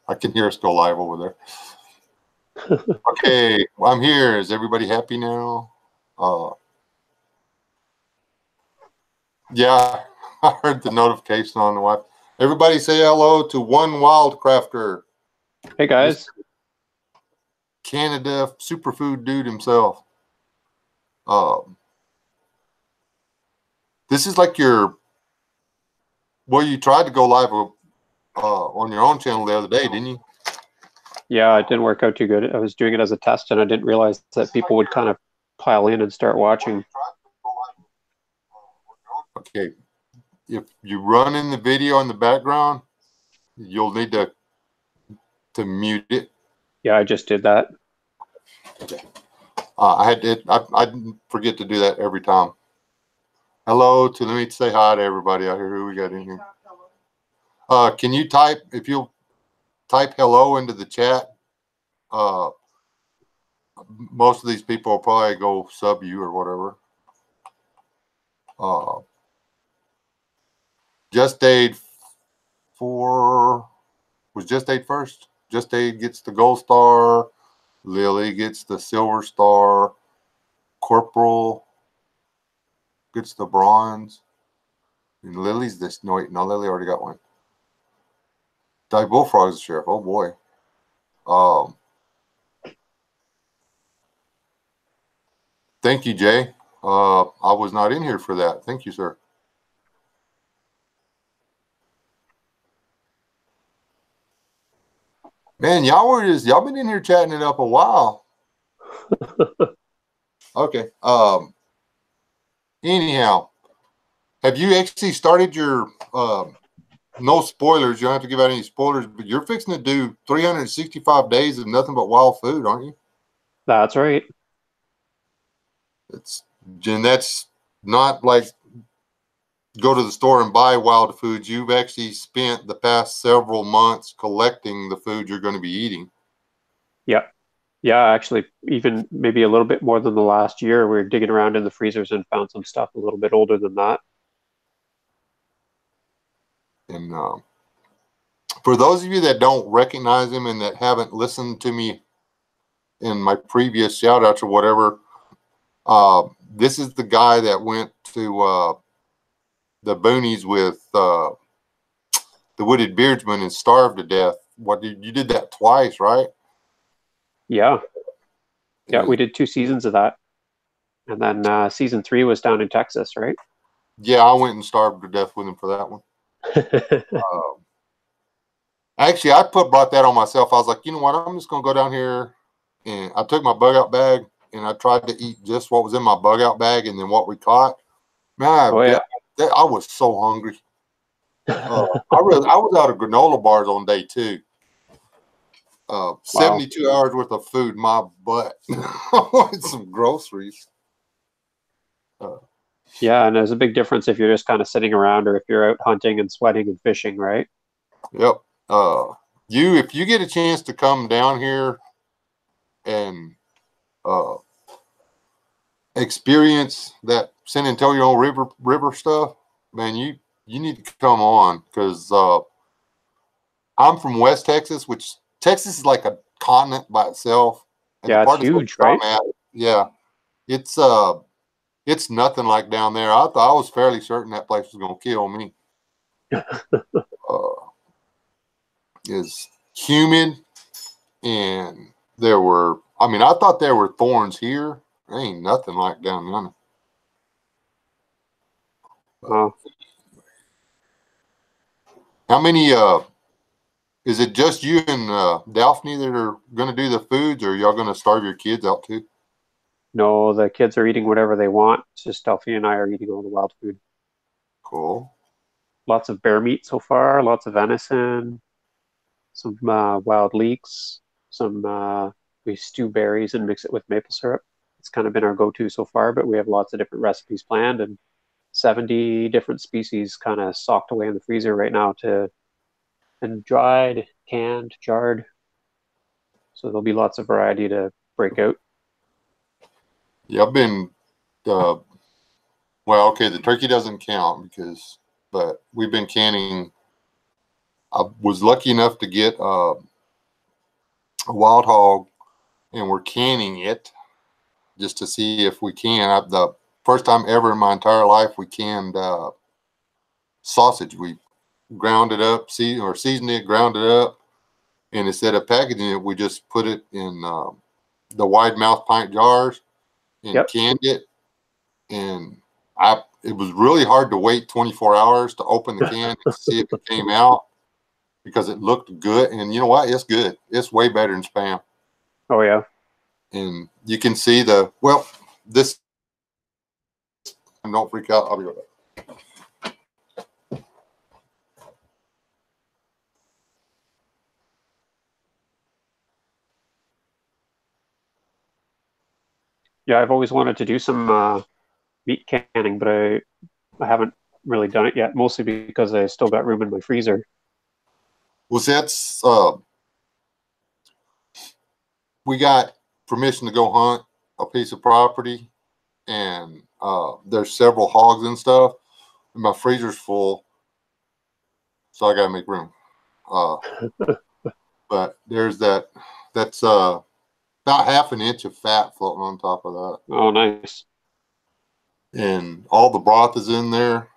I can hear us go live over there. Okay, well, I'm here. Is everybody happy now? Yeah, I heard the notification on the Wi-Fi. Everybody say hello to One Wildcrafter. Hey guys. Canada superfood dude himself. This is like your, well, you tried to go live on your own channel the other day, didn't you? Yeah, it didn't work out too good. I was doing it as a test, and I didn't realize that people would kind of pile in and start watching. Okay, if you run in the video in the background, you'll need to mute it. Yeah, I just did that. Okay. I forget to do that every time. Hello to, let me say hi to everybody out here. Who we got in here? Can you type, if you'll type hello into the chat, most of these people will probably go sub you or whatever. Just Aid 4 was Just Aid first. Just Aid gets the gold star. Lily gets the silver star. Corporal gets the bronze. And Lily's this. No, wait, no, Lily already got one. Di Bullfrog's the sheriff. Oh boy. Thank you, Jay. I was not in here for that. Thank you, sir. Man, y'all been in here chatting it up a while. Okay. Anyhow, have you actually started your no spoilers? You don't have to give out any spoilers, but you're fixing to do 365 days of nothing but wild food, aren't you? That's right. And that's not like go to the store and buy wild foods. You've actually spent the past several months collecting the food you're going to be eating. Yeah. Yeah, actually, even maybe a little bit more than the last year. We were digging around in the freezers and found some stuff a little bit older than that. And for those of you that don't recognize him and that haven't listened to me in my previous shout outs or whatever, this is the guy that went to the boonies with the Wooded Beardsman and starved to death. You did that twice, right? Yeah. Yeah, we did 2 seasons of that. And then season 3 was down in Texas, right? Yeah, I went and starved to death with him for that one. Actually, I brought that on myself. I was like, you know what? I'm just going to go down here. And I took my bug out bag and I tried to eat just what was in my bug out bag and then what we caught. Man, I was so hungry. I was out of granola bars on day 2. 72 hours worth of food, my butt. I wanted some groceries. Yeah, and there's a big difference if you're just kind of sitting around or if you're out hunting and sweating and fishing, right? Yep. If you get a chance to come down here and experience that San Antonio river stuff, man, you need to come on, because I'm from West Texas, which Texas is like a continent by itself. And yeah, it's huge, right? Yeah, it's nothing like down there. I was fairly certain that place was going to kill me. Is humid, and I thought there were thorns here. There ain't nothing like down there. Wow. How many, is it just you and Daphne that are going to do the foods, or y'all going to starve your kids out too? No, the kids are eating whatever they want. It's just Delphi and I are eating all the wild food. Cool. Lots of bear meat so far, lots of venison, some wild leeks, we stew berries and mix it with maple syrup. It's kind of been our go-to so far, but we have lots of different recipes planned and 70 different species kind of socked away in the freezer right now and dried, canned, jarred. So there'll be lots of variety to break out. Yeah, I've been, well, okay, the turkey doesn't count but we've been canning. I was lucky enough to get a wild hog, and we're canning it just to see if we can. The first time ever in my entire life we canned sausage. We ground it up, seasoned it, ground it up, and instead of packaging it, we just put it in the wide mouth pint jars and Yep. canned it. And it was really hard to wait 24 hours to open the can and see if it came out because it looked good. And you know what? It's good. It's way better than Spam. Oh yeah. And you can see this. Don't freak out. I'll be right back. Yeah, I've always wanted to do some meat canning, but I haven't really done it yet, mostly because I still got room in my freezer. Well, that's we got permission to go hunt a piece of property, and there's several hogs and stuff. And my freezer's full, so I gotta make room. But there's that's about half an inch of fat floating on top of that. Oh, nice. And all the broth is in there.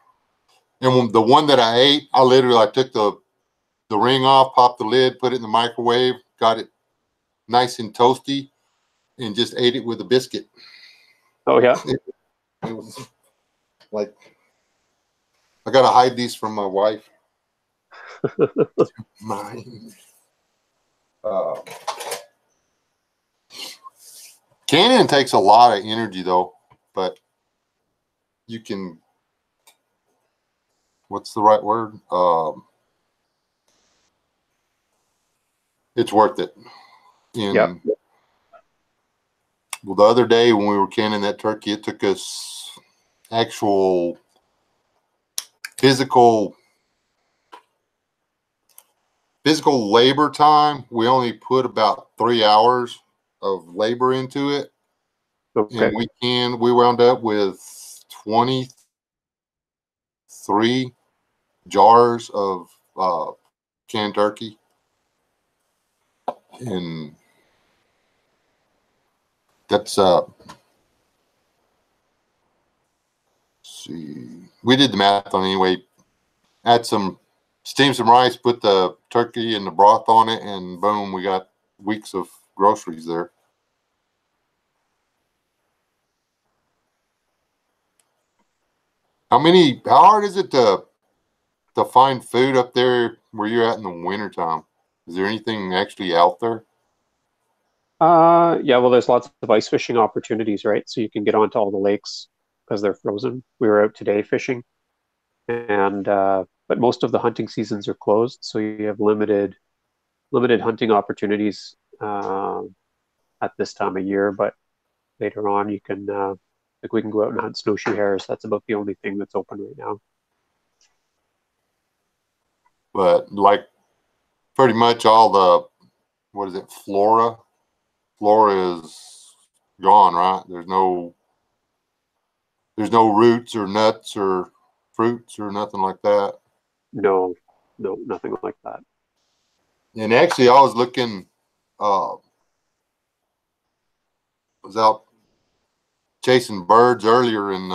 And the one that I ate, I took the ring off, popped the lid, put it in the microwave, got it nice and toasty, and just ate it with a biscuit. Oh yeah. It was like, I gotta hide these from my wife. Mine. Canning takes a lot of energy though, but you can, what's the right word? It's worth it. Yep. Well, the other day when we were canning that turkey, it took us actual physical labor time. We only put about 3 hours of labor into it. Okay. And we wound up with 23 jars of canned turkey. And that's see, we did the math on it anyway. Add steam some rice, put the turkey and the broth on it, and boom, we got weeks of groceries there. How hard is it to find food up there where you're at in the wintertime? Is there anything actually out there? Yeah, well, there's lots of ice fishing opportunities, right? So you can get onto all the lakes because they're frozen. We were out today fishing, and but most of the hunting seasons are closed, so you have limited hunting opportunities at this time of year. But later on, you can like we can go out and hunt snowshoe hares. That's about the only thing that's open right now. But like pretty much all the, what is it, flora is gone, right? There's no roots or nuts or fruits or nothing like that. No, nothing like that. And actually, I was looking, was out chasing birds earlier, in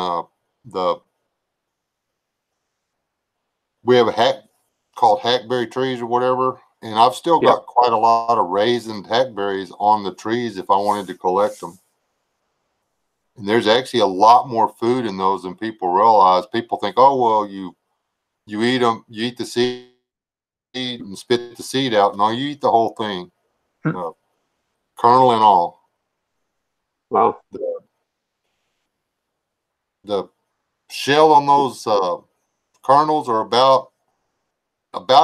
we have a called hackberry trees or whatever, and I've still Yep. got quite a lot of raisined hackberries on the trees if I wanted to collect them. And there's actually a lot more food in those than people realize. People think, oh well, you eat them, you eat the seed and spit the seed out. No, you eat the whole thing, kernel and all. Wow. The shell on those kernels are about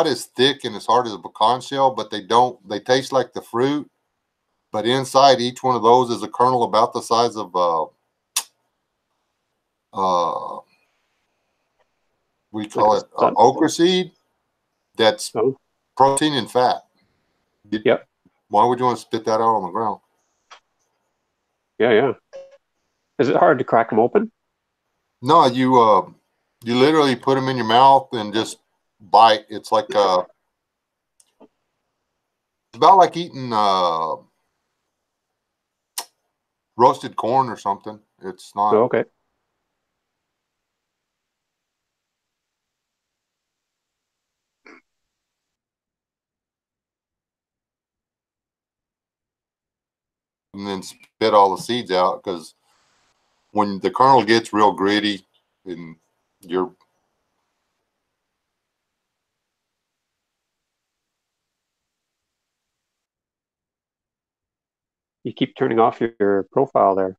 as thick and as hard as a pecan shell, but they taste like the fruit. But inside each one of those is a kernel about the size of we call it okra seed. That's protein and fat. Yep. Why would you want to spit that out on the ground? Yeah. Is it hard to crack them open? No, you literally put them in your mouth and just bite. It's like about like eating roasted corn or something. It's Oh, not. okay. And then spit all the seeds out, because when the kernel gets real gritty and you're You keep turning off your profile there.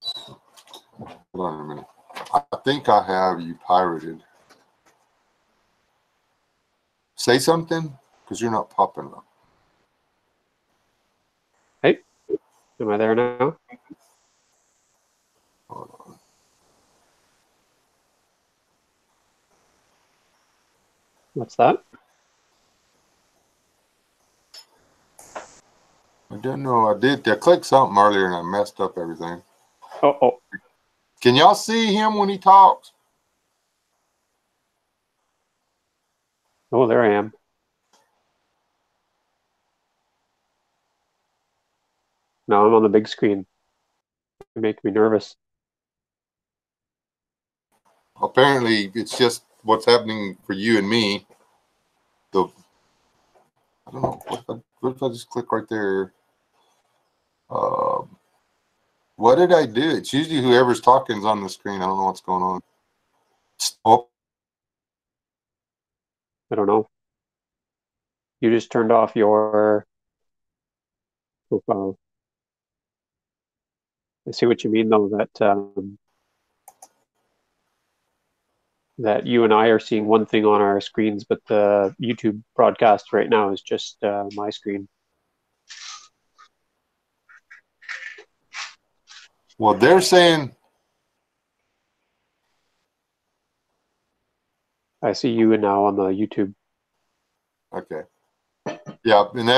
hold on a minute. I think I have you pirated. Say something, because you're not popping up. Hey, am I there now? Hold on. What's that? I didn't know I did. I clicked something earlier and I messed up everything. Oh, Can y'all see him when he talks? oh, there I am. Now I'm on the big screen. You make me nervous. Apparently, it's just what's happening for you and me. The I don't know. What if I just click right there? Uh, what did I do? It's usually whoever's talking is on the screen. I don't know what's going on. Oh, I don't know. You just turned off your profile. I see what you mean, though, that you and I are seeing one thing on our screens, but the YouTube broadcast right now is just my screen. well, they're saying. I see you now on the YouTube. Okay. Yeah, and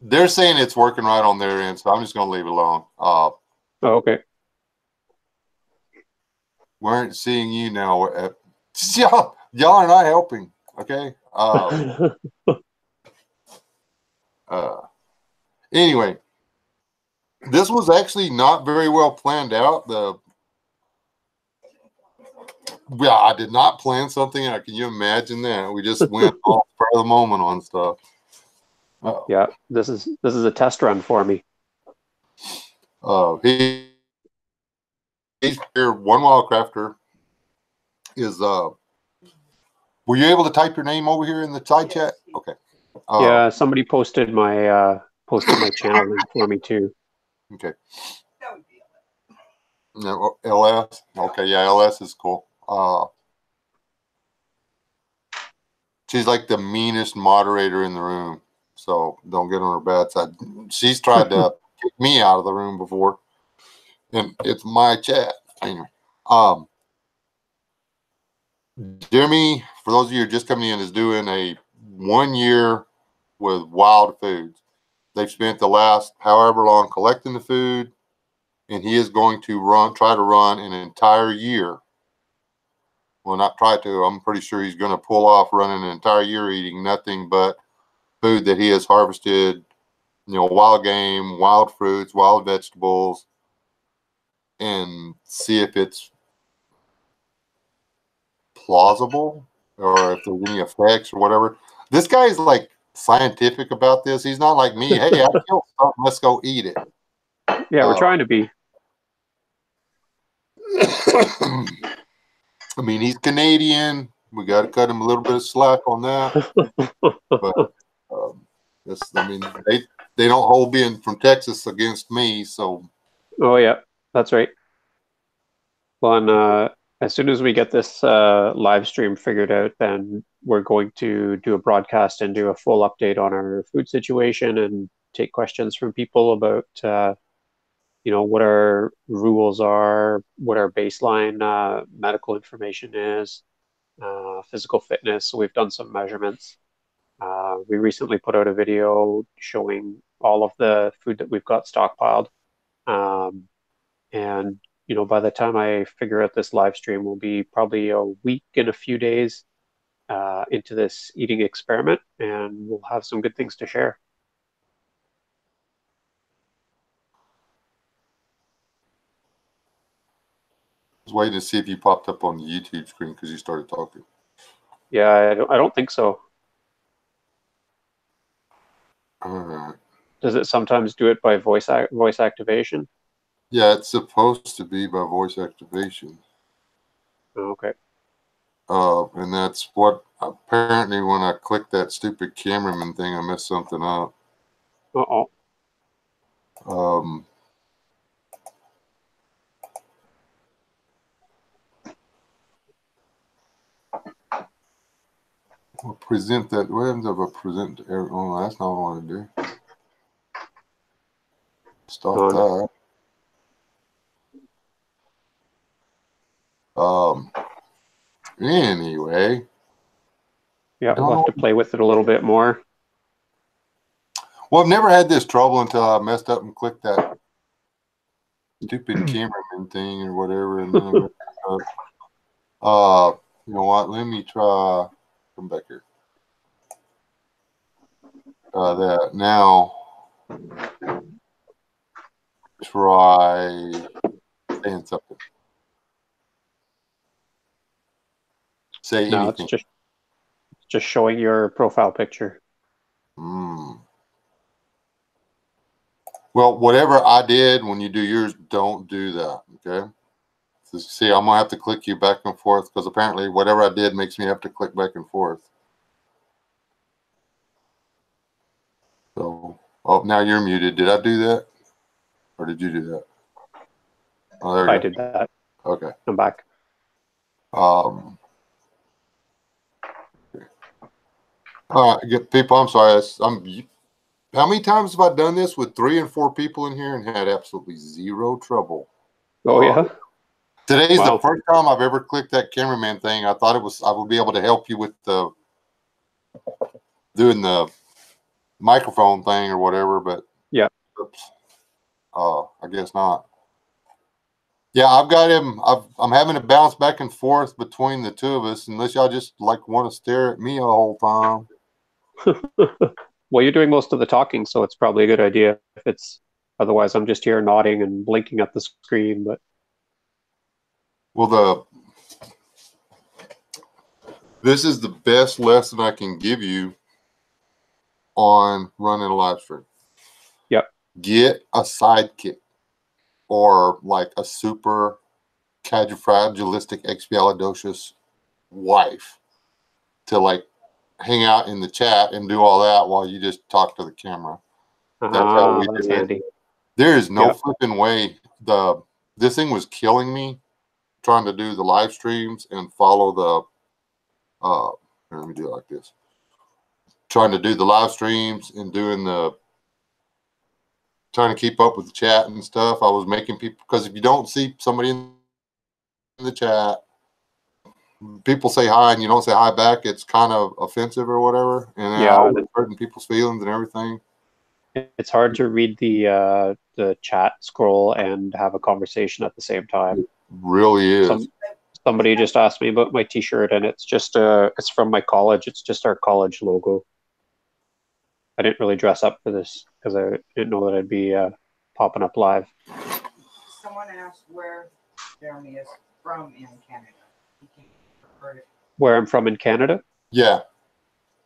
they're saying it's working right on their end, so I'm just gonna leave it alone. Oh, okay. We aren't seeing you now. Y'all are not helping. Okay. Uh, anyway, this was actually not very well planned out. Yeah, I did not plan something. Can you imagine that? We just went off for the moment on stuff. Yeah, this is a test run for me. He's here. One Wildcrafter is. Were you able to type your name over here in the side chat? Okay. Yeah, somebody posted my channel link for me too. Okay. No, LS. Okay, yeah, LS is cool. She's like the meanest moderator in the room, so don't get on her bad side. She's tried to kick me out of the room before, and it's my chat. Anyway, Jeremy, for those of you who are just coming in, is doing a 1 year with Wild Foods. They've spent the last however long collecting the food, and he is going to try to run an entire year. Well, not try to. I'm pretty sure he's going to pull off running an entire year eating nothing but food that he has harvested. Wild game, wild fruits, wild vegetables, and see if it's plausible or if there's any effects or whatever. This guy is like scientific about this. He's not like me. Hey, I killed something. Let's go eat it. Yeah, we're trying to be. I mean, he's Canadian. We got to cut him a little bit of slack on that. But I mean, they don't hold being from Texas against me. So. Oh yeah, that's right. Well, and as soon as we get this live stream figured out, then we're going to do a broadcast and do a full update on our food situation and take questions from people about what our rules are, what our baseline medical information is, physical fitness. So we've done some measurements. We recently put out a video showing all of the food that we've got stockpiled. And by the time I figure out this live stream will be probably a week and a few days. into this eating experiment, and we'll have some good things to share. I was waiting to see if you popped up on the YouTube screen because you started talking. Yeah, I don't think so. All right. Does it sometimes do it by voice activation? Yeah, it's supposed to be by voice activation. Oh, okay. And that's what apparently when I clicked that stupid cameraman thing, I messed something up. Uh-oh. I'll present that. What happens if I present? Oh, that's not what I want to do. Stop that. Anyway. Yeah, we'll have to play with it a little bit more. Well, I've never had this trouble until I messed up and clicked that stupid cameraman thing or whatever, and then I messed up. You know what? Let me try. Come back here. That now. Try saying something. Say no, anything. It's just showing your profile picture. Well, whatever I did when you do yours, don't do that. Okay. So see, I'm gonna have to click you back and forth because apparently whatever I did makes me have to click back and forth. So, oh, now you're muted. Did I do that, or did you do that? Oh, there we go. I did that. Okay. I'm back. All right, people. I'm sorry. How many times have I done this with 3 and 4 people in here and had absolutely zero trouble? Oh yeah. Today's the first time I've ever clicked that cameraman thing. I thought I would be able to help you with doing the microphone thing or whatever, but yeah. Oops. I guess not. Yeah, I've got him. I'm having to bounce back and forth between the two of us, unless y'all just like want to stare at me the whole time. Well, you're doing most of the talking, so it's probably a good idea. If it's otherwise, I'm just here nodding and blinking at the screen. But well, this is the best lesson I can give you on running a live stream. Yep. Get a sidekick or like a super califragilistic expialidocious wife to like hang out in the chat and do all that while you just talk to the camera. That's how we do it. There is no flipping way. This thing was killing me trying to do the live streams and follow the let me do it like this. Trying to do the live streams and trying to keep up with the chat and stuff. I was making people, because if you don't see somebody in the chat, people say hi and you don't say hi back, it's kind of offensive or whatever. And then I was hurting people's feelings and everything. It's hard to read the chat scroll and have a conversation at the same time. It really is. Somebody just asked me about my T-shirt, and it's it's from my college. It's just our college logo. I didn't really dress up for this because I didn't know that I'd be popping up live. Someone asked where Jeremy is from in Canada. Where I'm from in Canada? Yeah.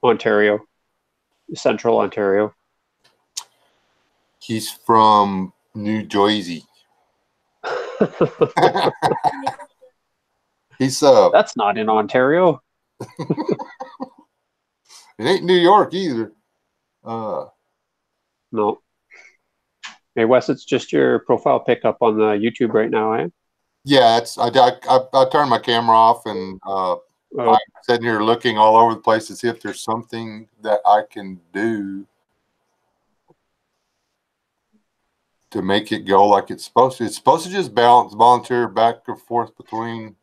Ontario. Central Ontario. He's from New Jersey. That's not in Ontario. It ain't New York either. No. Hey Wes, it's just your profile pic up on the YouTube right now, eh? Yeah, I turned my camera off and I'm sitting here looking all over the place to see if there's something that I can do to make it go like it's supposed to. It's supposed to just bounce, volunteer back and forth between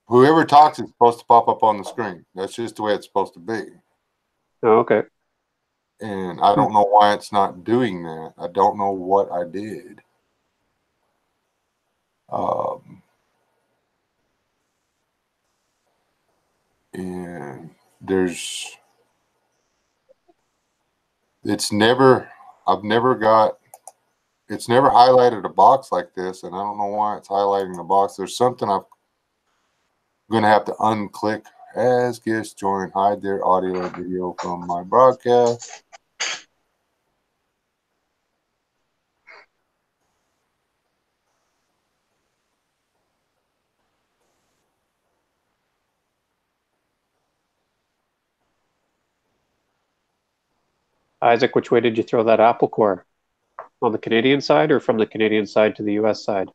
whoever whoever talks is supposed to pop up on the screen. That's just the way it's supposed to be. Oh, okay. And I don't know why it's not doing that. I don't know what I did. And it's never highlighted a box like this, and I don't know why it's highlighting the box. There's something I'm going to have to unclick. As guests join, hide their audio or video from my broadcast. Isaac, which way did you throw that apple core? On the Canadian side or from the Canadian side to the US side?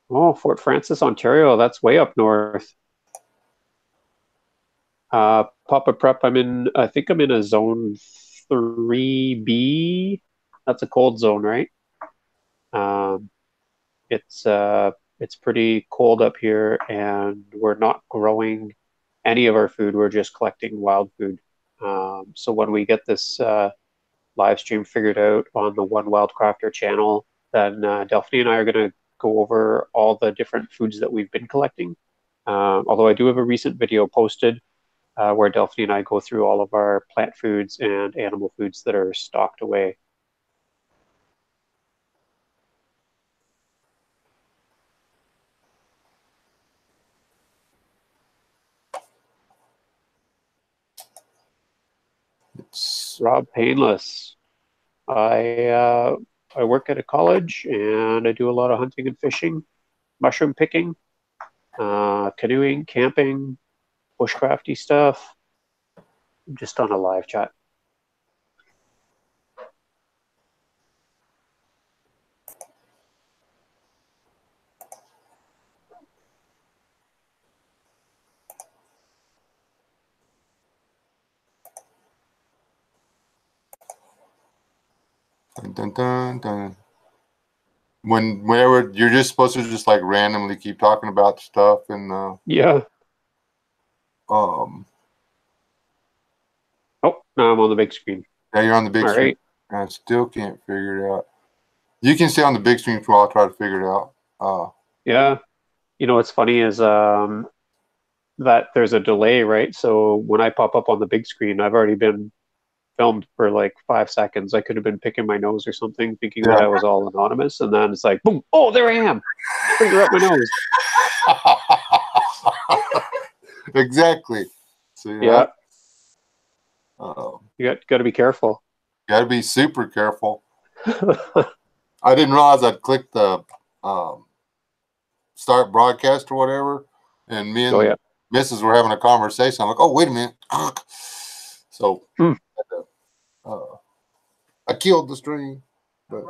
Oh, Fort Francis, Ontario. That's way up north. Papa Prep, I think I'm in a zone 3B. That's a cold zone, right? Um, it's pretty cold up here, and we're not growing any of our food. We're just collecting wild food. So when we get this live stream figured out on the One Wild Crafter channel, then Delphine and I are going to go over all the different foods that we've been collecting. Although I do have a recent video posted where Delphine and I go through all of our plant foods and animal foods that are stocked away. It's Rob Painless. I work at a college and I do a lot of hunting and fishing, mushroom picking, canoeing, camping, bushcrafty stuff. I'm just on a live chat. Dun, dun, dun, dun. Whenever you're just supposed to just like randomly keep talking about stuff and yeah. Oh, now I'm on the big screen. Yeah, you're on the big screen. Right. I still can't figure it out. You can stay on the big screen while I try to figure it out. Yeah. You know what's funny is that there's a delay, right? So when I pop up on the big screen, I've already been filmed for like 5 seconds. I could have been picking my nose or something, thinking that I was all anonymous, and then it's like, boom! Oh, there I am. Finger up my nose. Exactly. So, yeah. You got to be careful. Got to be super careful. I didn't realize I'd clicked the start broadcast or whatever, and me and Mrs. were having a conversation. I'm like, oh, wait a minute. So I killed the stream. But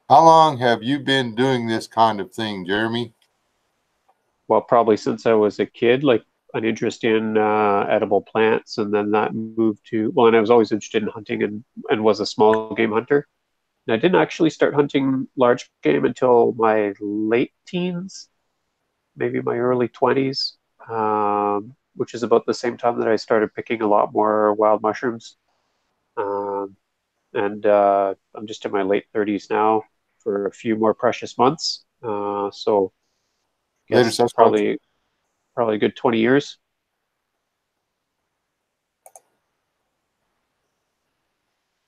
how long have you been doing this kind of thing, Jeremy? Well, probably since I was a kid, like an interest in edible plants, and then that moved to, and I was always interested in hunting and was a small game hunter. And I didn't actually start hunting large game until my late teens, maybe my early 20s, which is about the same time that I started picking a lot more wild mushrooms. And I'm just in my late 30s now for a few more precious months. So I guess it's probably a good 20 years.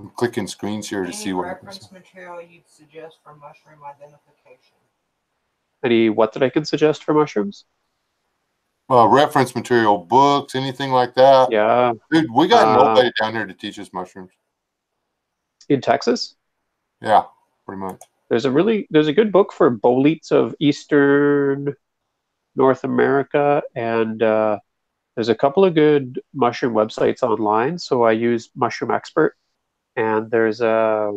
I'm clicking screens here to see what reference material you'd suggest for mushroom identification. Any what that I can suggest for mushrooms? Reference material, books, anything like that. Yeah. Dude, we got nobody down here to teach us mushrooms. In Texas? Yeah, pretty much. There's a good book for boletes of Eastern North America, and there's a couple of good mushroom websites online. So I use Mushroom Expert, and there's a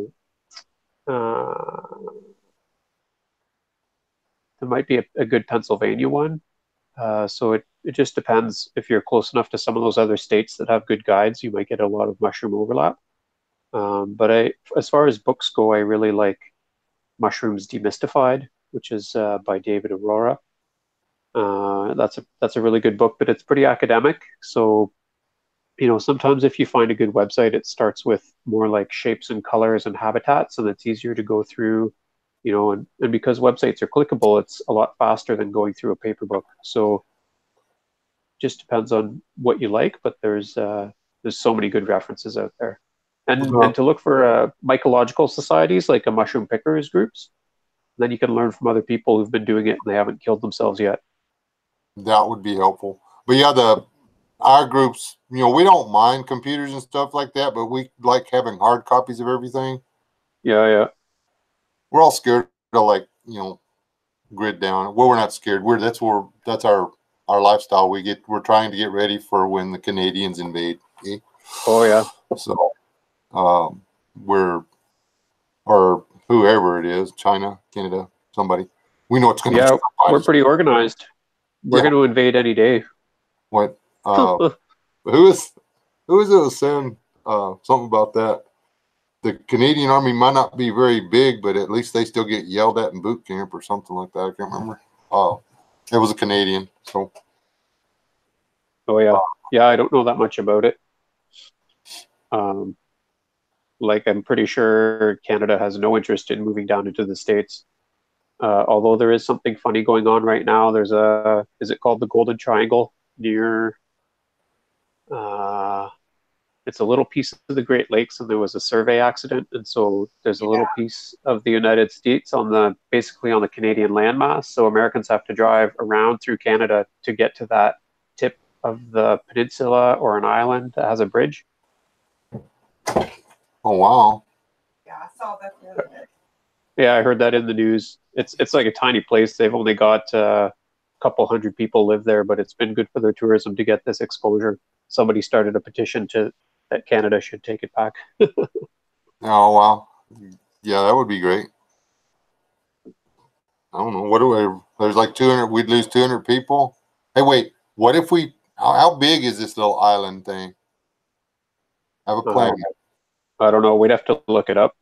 there might be a good Pennsylvania one. So it just depends. If you're close enough to some of those other states that have good guides, you might get a lot of mushroom overlap. But as far as books go, I really like Mushrooms Demystified, which is by David Aurora. That's a really good book, but it's pretty academic. So, sometimes if you find a good website, it starts with more like shapes and colors and habitats, and it's easier to go through, and because websites are clickable, it's a lot faster than going through a paper book. So just depends on what you like, but there's so many good references out there. And to look for mycological societies like a mushroom pickers groups, then you can learn from other people who've been doing it and they haven't killed themselves yet. That would be helpful. But yeah, our groups, we don't mind computers and stuff like that, but we like having hard copies of everything. Yeah. We're all scared to grid down. Well, we're not scared. That's our lifestyle. We're trying to get ready for when the Canadians invade. Okay? Oh yeah. So or whoever it is, China, Canada, somebody. We know it's going to be. Yeah, we're pretty organized. We're going to invade any day. What? Who is it was saying something about that? The Canadian Army might not be very big, but at least they still get yelled at in boot camp or something like that. I can't remember. It was a Canadian. So. Oh yeah, yeah. I don't know that much about it. I'm pretty sure Canada has no interest in moving down into the States. Although there is something funny going on right now. Is it called the Golden Triangle near? It's a little piece of the Great Lakes, and there was a survey accident, and so there's a little piece of the United States basically on the Canadian landmass. So Americans have to drive around through Canada to get to that tip of the peninsula or an island that has a bridge. Oh wow! Yeah, I saw that the other day. Yeah, I heard that in the news. It's like a tiny place. They've only got a couple hundred people live there, but it's been good for their tourism to get this exposure. Somebody started a petition that Canada should take it back. Oh wow! Yeah, that would be great. I don't know. There's like 200. We'd lose 200 people. Hey, wait. What if how big is this little island thing? Have a plan. I don't know. We'd have to look it up.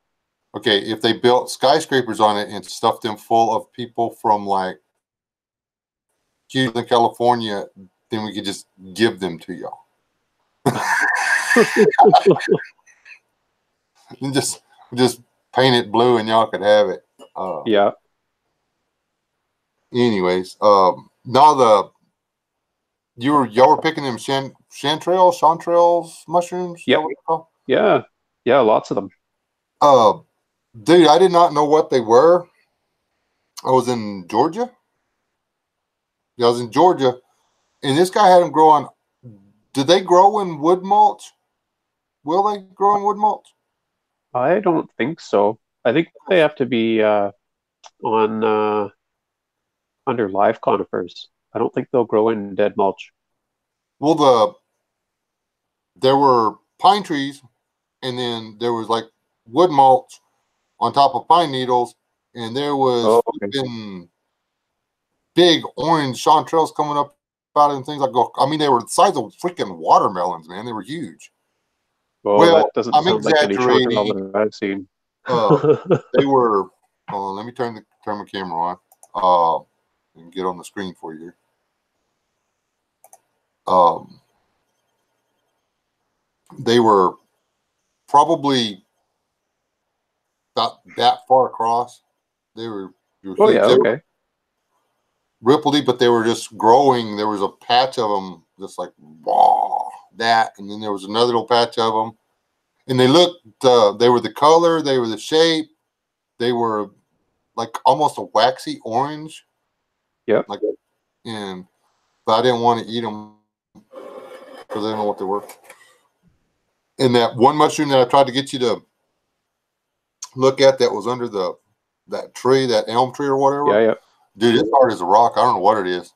Okay, if they built skyscrapers on it and stuffed them full of people from like Houston, California, then we could just give them to y'all. And just paint it blue and y'all could have it. Yeah. Anyways, now y'all were picking them chanterelles, mushrooms. Yep. Yeah. Yeah, lots of them. Dude, I did not know what they were. I was in Georgia. Yeah, I was in Georgia, and this guy had them growing. Do they grow in wood mulch? Will they grow in wood mulch? I don't think so. I think they have to be under live conifers. I don't think they'll grow in dead mulch. Well, there were pine trees, and then there was like wood mulch on top of pine needles, and there was big orange chanterelles coming up out and things like. I mean, they were the size of freaking watermelons, man. They were huge. Well, that doesn't sound like any chanterelle that I've seen. They were. Hold on, let me turn my camera on. And get on the screen for you. They were probably about that far across. They were okay. Rippledy, but they were just growing. There was a patch of them, just like that, and then there was another little patch of them, and they looked. They were the color, they were the shape, they were like almost a waxy orange. Yep. But I didn't want to eat them because I didn't know what they were. And that one mushroom that I tried to get you to look at that was under that tree, that elm tree or whatever. Yeah. Dude, it's hard as a rock. I don't know what it is.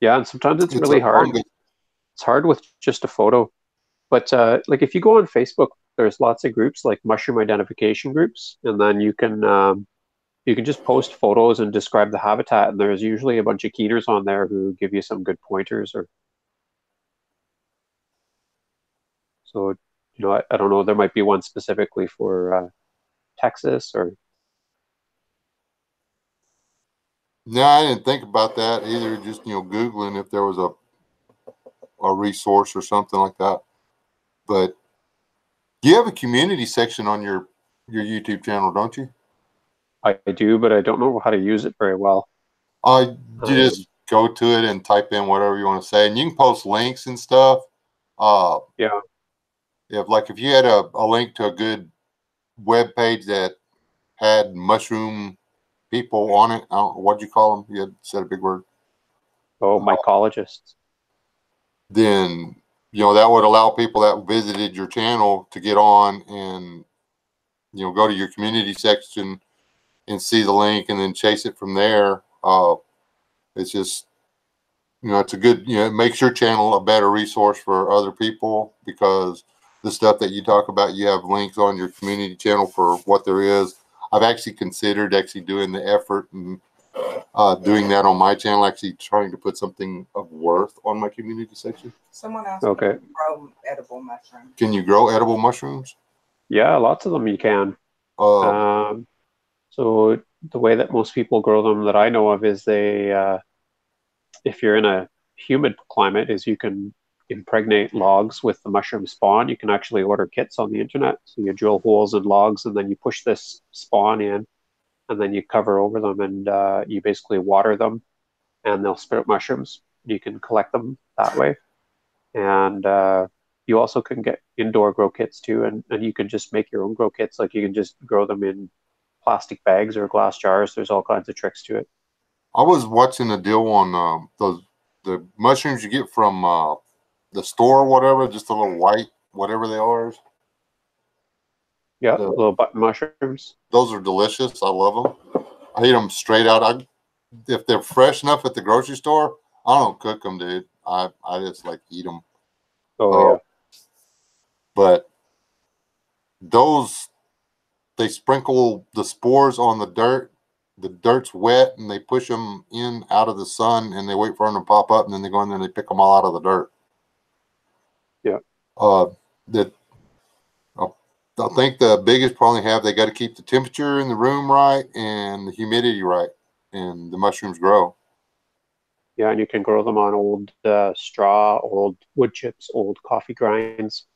Yeah, and sometimes it's really hard. It's hard with just a photo. But like if you go on Facebook, there's lots of groups like mushroom identification groups, and then you can You can just post photos and describe the habitat, and there's usually a bunch of keeners on there who give you some good pointers. Or so, I don't know. There might be one specifically for Texas, or No, I didn't think about that either. Just Googling if there was a resource or something like that. But you have a community section on your YouTube channel, don't you? I do, but I don't know how to use it very well. You just go to it and type in whatever you want to say, and you can post links and stuff. Yeah. If you had a link to a good web page that had mushroom people on it, I don't, what'd you call them? You had said a big word. Oh, mycologists. Then that would allow people that visited your channel to get on and go to your community section and see the link and then chase it from there. It's just it's a good it makes your channel a better resource for other people, because the stuff that you talk about, you have links on your community channel for what there is. I've actually considered doing the effort and doing that on my channel, actually trying to put something of worth on my community section. Someone asked Okay. me to grow edible mushrooms. Can you grow edible mushrooms? Yeah, lots of them you can. So the way that most people grow them that I know of is if you're in a humid climate, is you can impregnate logs with the mushroom spawn. You can actually order kits on the internet. So you drill holes in logs and then you push this spawn in, and then you cover over them, and you basically water them, and they'll spit out mushrooms. You can collect them that way. And you also can get indoor grow kits too, and you can just make your own grow kits. Like you can just grow them in plastic bags or glass jars. There's all kinds of tricks to it. I was watching a deal on the mushrooms you get from the store or whatever, just a little white, whatever they are. Yeah, little button mushrooms. Those are delicious. I love them. I eat them straight out. If they're fresh enough at the grocery store, I don't cook them, dude. I just like eat them. Oh yeah. But they sprinkle the spores on the dirt. The dirt's wet, and they push them in out of the sun, and they wait for them to pop up, and then they go in there and they pick them all out of the dirt. Yeah. I think the biggest problem they got to keep the temperature in the room right and the humidity right, and the mushrooms grow. Yeah, and you can grow them on old straw, old wood chips, old coffee grinds.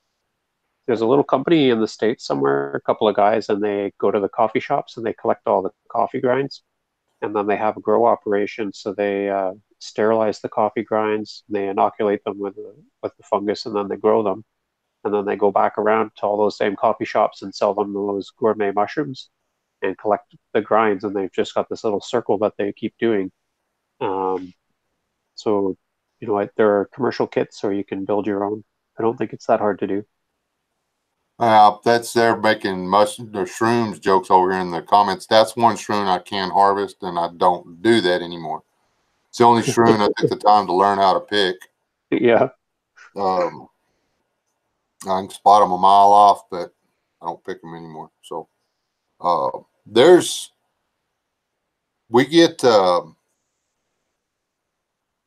There's a little company in the States somewhere, a couple of guys, and they go to the coffee shops and they collect all the coffee grinds, and then they have a grow operation. So they sterilize the coffee grinds, they inoculate them with the fungus, and then they grow them, and then they go back around to all those same coffee shops and sell them those gourmet mushrooms and collect the grinds, and they've just got this little circle that they keep doing. So there are commercial kits, or you can build your own. I don't think it's that hard to do. They're making shrooms jokes over here in the comments. That's one shroom I can harvest, and I don't do that anymore. It's the only shroom I took the time to learn how to pick. Yeah. I can spot them a mile off, but I don't pick them anymore. So we get.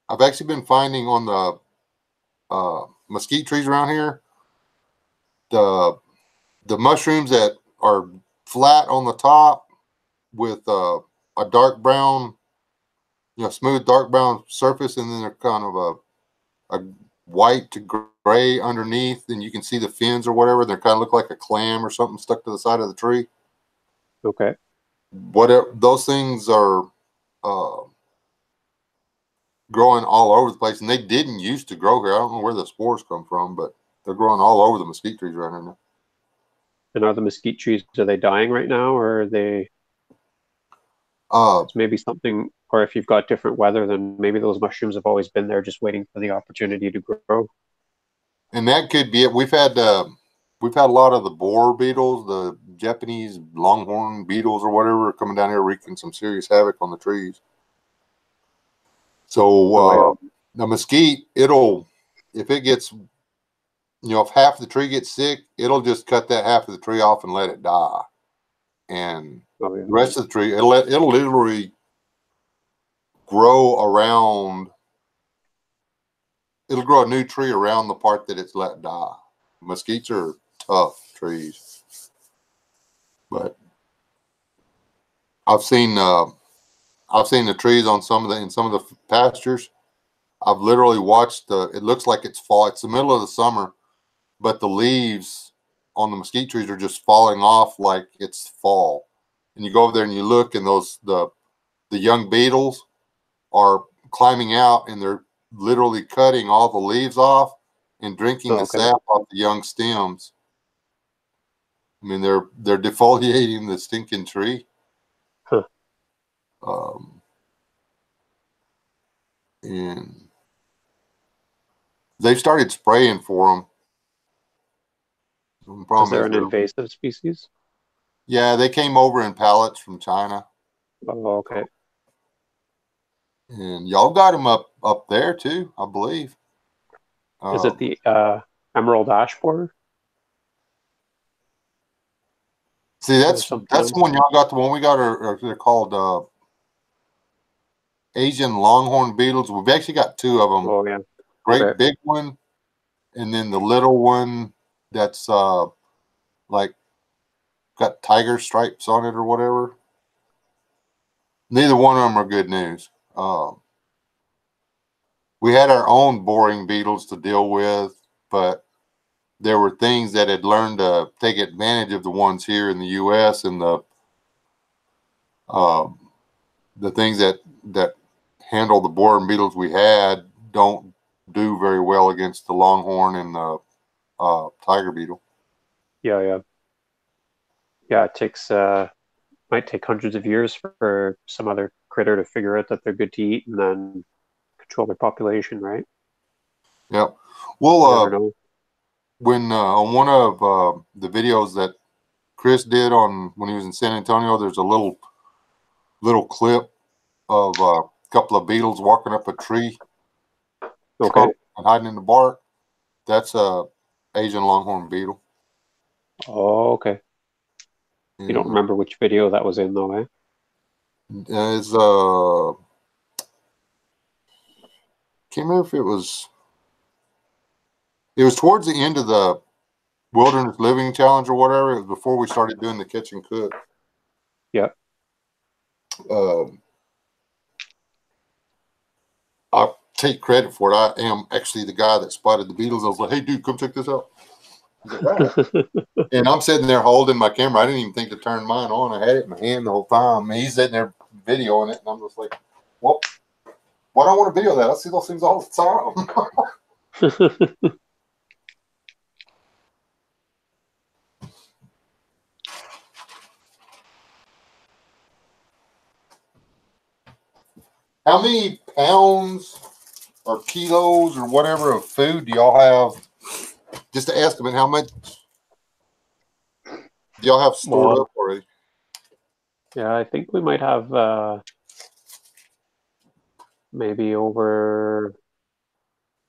I've actually been finding on the mesquite trees around here, the mushrooms that are flat on the top with a dark brown, smooth dark brown surface, and then they're kind of a white to gray underneath, and you can see the fins or whatever. They kind of look like a clam or something stuck to the side of the tree. Okay. Whatever those things are, growing all over the place, and they didn't used to grow here. I don't know where the spores come from, but they're growing all over the mesquite trees right now. And are the mesquite trees, are they dying right now, or are they? It's maybe something, or if you've got different weather, then maybe those mushrooms have always been there, just waiting for the opportunity to grow. And that could be it. We've had a lot of the borer beetles, the Japanese longhorn beetles or whatever, coming down here wreaking some serious havoc on the trees. So the mesquite, if it gets, if half the tree gets sick, it'll just cut that half of the tree off and let it die. and Oh, yeah. the rest of the tree, it'll literally grow around. It'll grow a new tree around the part that it's let die. Mesquites are tough trees, but I've seen the trees on in some of the pastures. I've literally watched it looks like it's fall. It's the middle of the summer, but the leaves on the mesquite trees are just falling off like it's fall. And you go over there and you look, and the young beetles are climbing out, and they're literally cutting all the leaves off and drinking the Okay. sap off the young stems. I mean, they're defoliating the stinking tree. Huh. And they've started spraying for them. The Is problem there is an invasive species? yeah, they came over in pallets from China, Oh, okay. and y'all got them up there too, I believe. Is it the emerald ash borer See, or something that's else? the one y'all got. The one we got they're called Asian longhorn beetles. We've actually got two of them. Oh, yeah. Great Okay. big one, and then the little one that's like got tiger stripes on it or whatever. Neither one of them are good news. We had our own boring beetles to deal with, but there were things that had learned to take advantage of the ones here in the U.S. and the things that handle the boring beetles we had don't do very well against the longhorn and the tiger beetle. Yeah, yeah. Yeah, it takes might take hundreds of years for some other critter to figure out that they're good to eat and then control their population, right? Yep. You never Well, know. when on one of the videos that Chris did on when he was in San Antonio, there's a little clip of a couple of beetles walking up a tree Okay. and hiding in the bark. That's a Asian longhorn beetle. Oh, okay. You don't And remember which video that was in though, eh? it's can't remember if it was towards the end of the Wilderness Living Challenge or whatever. It was before we started doing the catch and cook. Yeah. I'll take credit for it. I am actually the guy that spotted the beetles. I was like, "Hey, dude, come check this out." He's like, "All right." And I'm sitting there holding my camera. I didn't even think to turn mine on. I had it in my hand the whole time. And he's sitting there videoing it, and I'm just like, "Well, why don't I want to video that? I see those things all the time." How many pounds or kilos or whatever of food do y'all have? Just to estimate, how much do y'all have stored Well, up already? yeah, I think we might have maybe over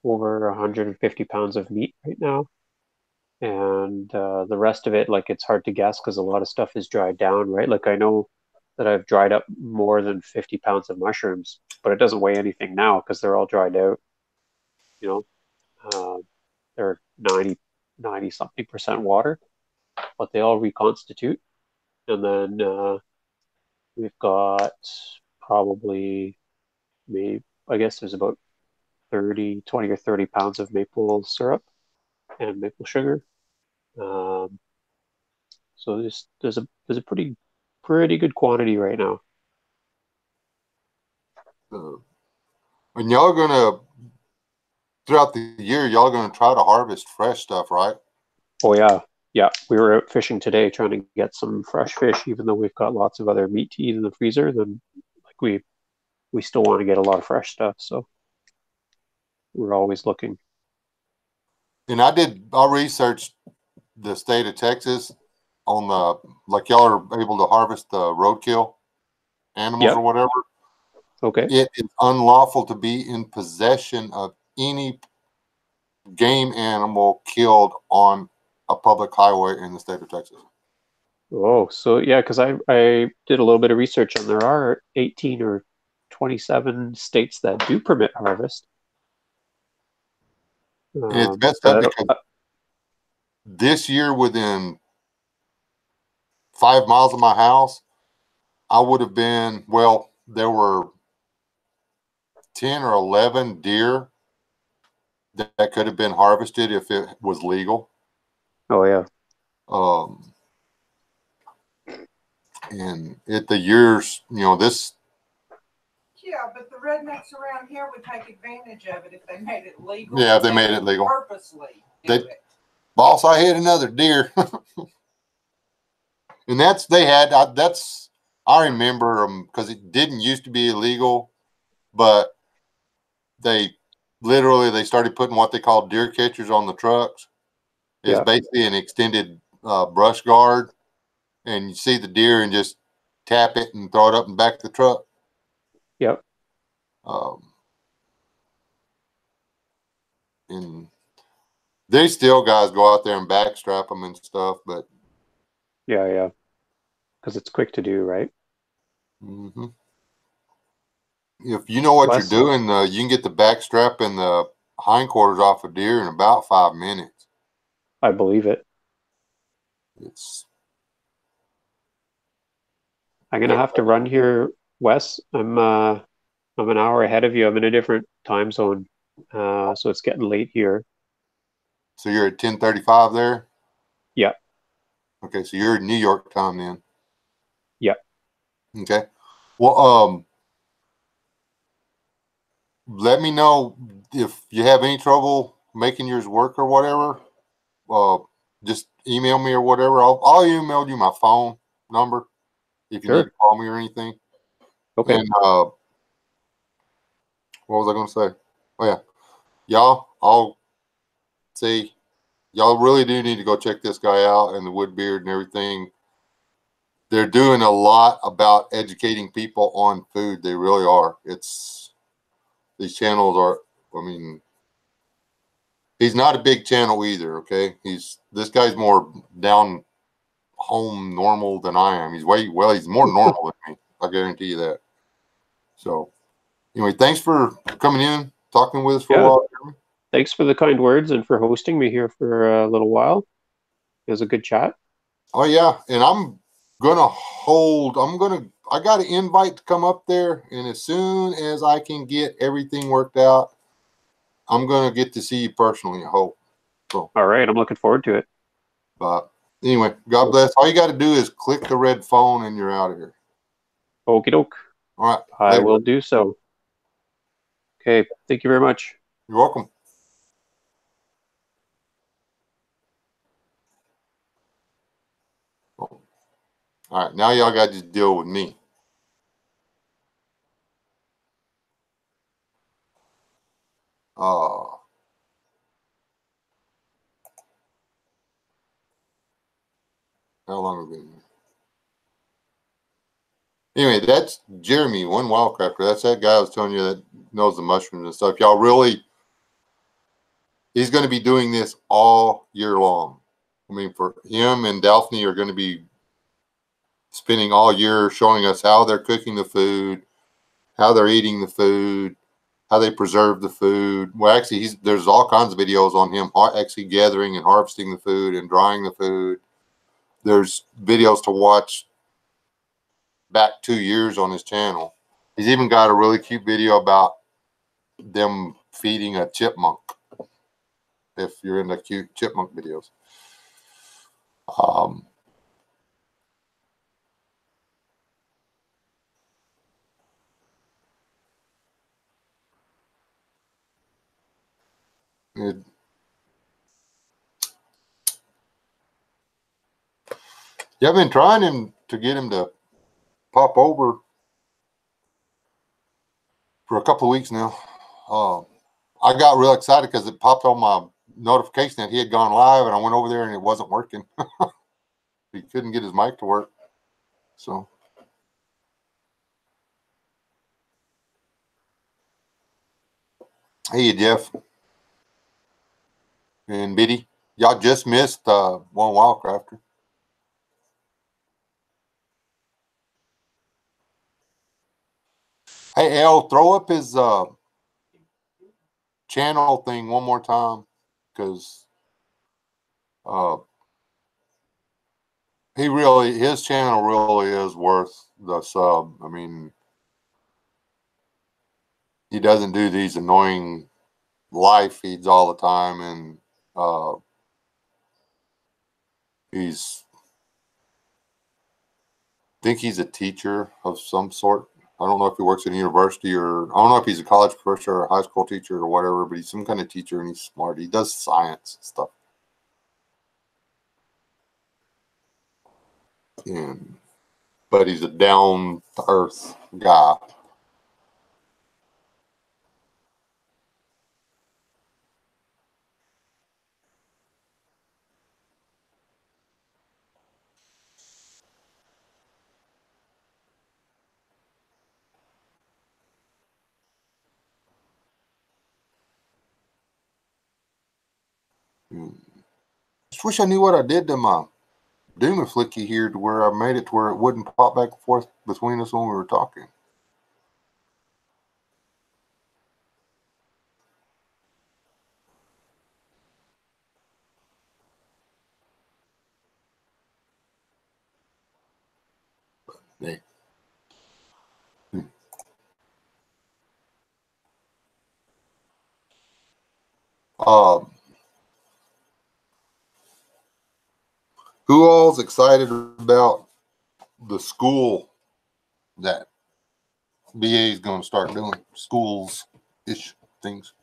150 pounds of meat right now. And the rest of it, like it's hard to guess because a lot of stuff is dried down, right? Like I know that I've dried up more than 50 pounds of mushrooms, but it doesn't weigh anything now because they're all dried out. You know, they're 90 something percent water, but they all reconstitute. And then we've got probably maybe, I guess there's about 20 or 30 pounds of maple syrup and maple sugar. Um, so there's a pretty good quantity right now. Uh, and y'all gonna throughout the year, y'all gonna try to harvest fresh stuff, right? Oh yeah, yeah. We were out fishing today trying to get some fresh fish, even though we've got lots of other meat to eat in the freezer. Then like we still want to get a lot of fresh stuff, so we're always looking. And I researched the state of Texas on like y'all are able to harvest the roadkill animals or Yep. whatever. Okay. It is unlawful to be in possession of any game animal killed on a public highway in the state of Texas. Oh, so yeah, because I did a little bit of research, and there are 18 or 27 states that do permit harvest. And it's messed up But because this year, within 5 miles of my house, I would have been, well, there were 10 or 11 deer that could have been harvested if it was legal. oh yeah, Um, and the years, this. Yeah, but the rednecks around here would take advantage of it if they made it legal. Yeah, if they made it legal. Purposely do They- it. Boss, I hit another deer. And I remember them because it didn't used to be illegal, but they started putting what they call deer catchers on the trucks. It's yeah, basically an extended brush guard, and you see the deer and just tap it and throw it up and back of the truck. yep. And they still guys go out there and backstrap them and stuff, but Yeah, because it's quick to do, right? mm-hmm. If you know what you're Wes, doing, you can get the backstrap and the hindquarters off a deer in about 5 minutes. I believe it. It's I'm gonna have to run here, Wes. I'm an hour ahead of you. I'm in a different time zone, so it's getting late here. So you're at 10:35 there. Yeah, Okay, so you're in New York time then. yeah. Okay. Well, let me know if you have any trouble making yours work or whatever. Uh, just email me or whatever. I'll email you my phone number if you need Sure. to call me or anything. Okay. And what was I going to say? Oh yeah, I'll see. Y'all really do need to go check this guy out and the wood beard and everything. They're doing a lot about educating people on food. They really are. These channels are, I mean, he's not a big channel either. Okay. This guy's more down home normal than I am. He's more normal than me. I guarantee you that. So anyway, thanks for coming in, talking with us for a Yeah. while. Thanks for the kind words and for hosting me here for a little while. It was a good chat. Oh yeah. And I got an invite to come up there. And as soon as I can get everything worked out, I'm going to get to see you personally, I hope. So, All right. I'm looking forward to it. but anyway, God bless. All you got to do is click the red phone and you're out of here. Okie doke. All right. I Later. will do so. Okay. Thank you very much. You're welcome. Oh. All right. Now y'all got to just deal with me. How long have we been here? Anyway, that's Jeremy, one wildcrafter. That's that guy I was telling you that knows the mushrooms and stuff. He's going to be doing this all year long. I mean, for him and Daphne are going to be spending all year showing us how they're cooking the food, how they're eating the food, how they preserve the food. Well, actually, there's all kinds of videos on him actually gathering and harvesting the food and drying the food. There's videos to watch back 2 years on his channel. He's even got a really cute video about them feeding a chipmunk, if you're into cute chipmunk videos. Um, it, yeah, I've been trying to get him to pop over for a couple of weeks now. I got real excited because it popped on my notification that he had gone live, and I went over there and it wasn't working. He couldn't get his mic to work. So, hey, Jeff and Biddy, y'all just missed one Wildcrafter. Hey, Al, throw up his channel thing one more time, because his channel really is worth the sub. I mean, he doesn't do these annoying live feeds all the time, and he's think he's a teacher of some sort. I don't know if he works at a university, or I don't know if he's a college professor or a high school teacher or whatever, but he's some kind of teacher, and he's smart. He does science stuff. But he's a down to earth guy. Just wish I knew what I did to my Doom Flicky here, to where I made it to where it wouldn't pop back and forth between us when we were talking. Hey. Who all's excited about the school that BA is going to start doing? Schools-ish things.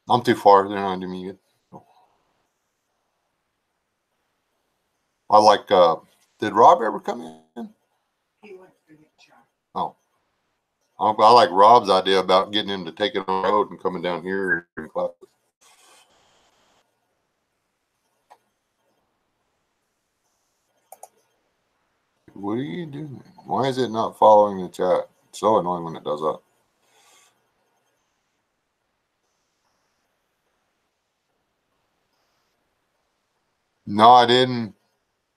I'm too far. They're not doing me good. I like, did Rob ever come in? He went to get shot. Oh. I like Rob's idea about getting him to take it on the road and coming down here in classes. What are you doing? Why is it not following the chat? It's so annoying when it does that. No, I didn't.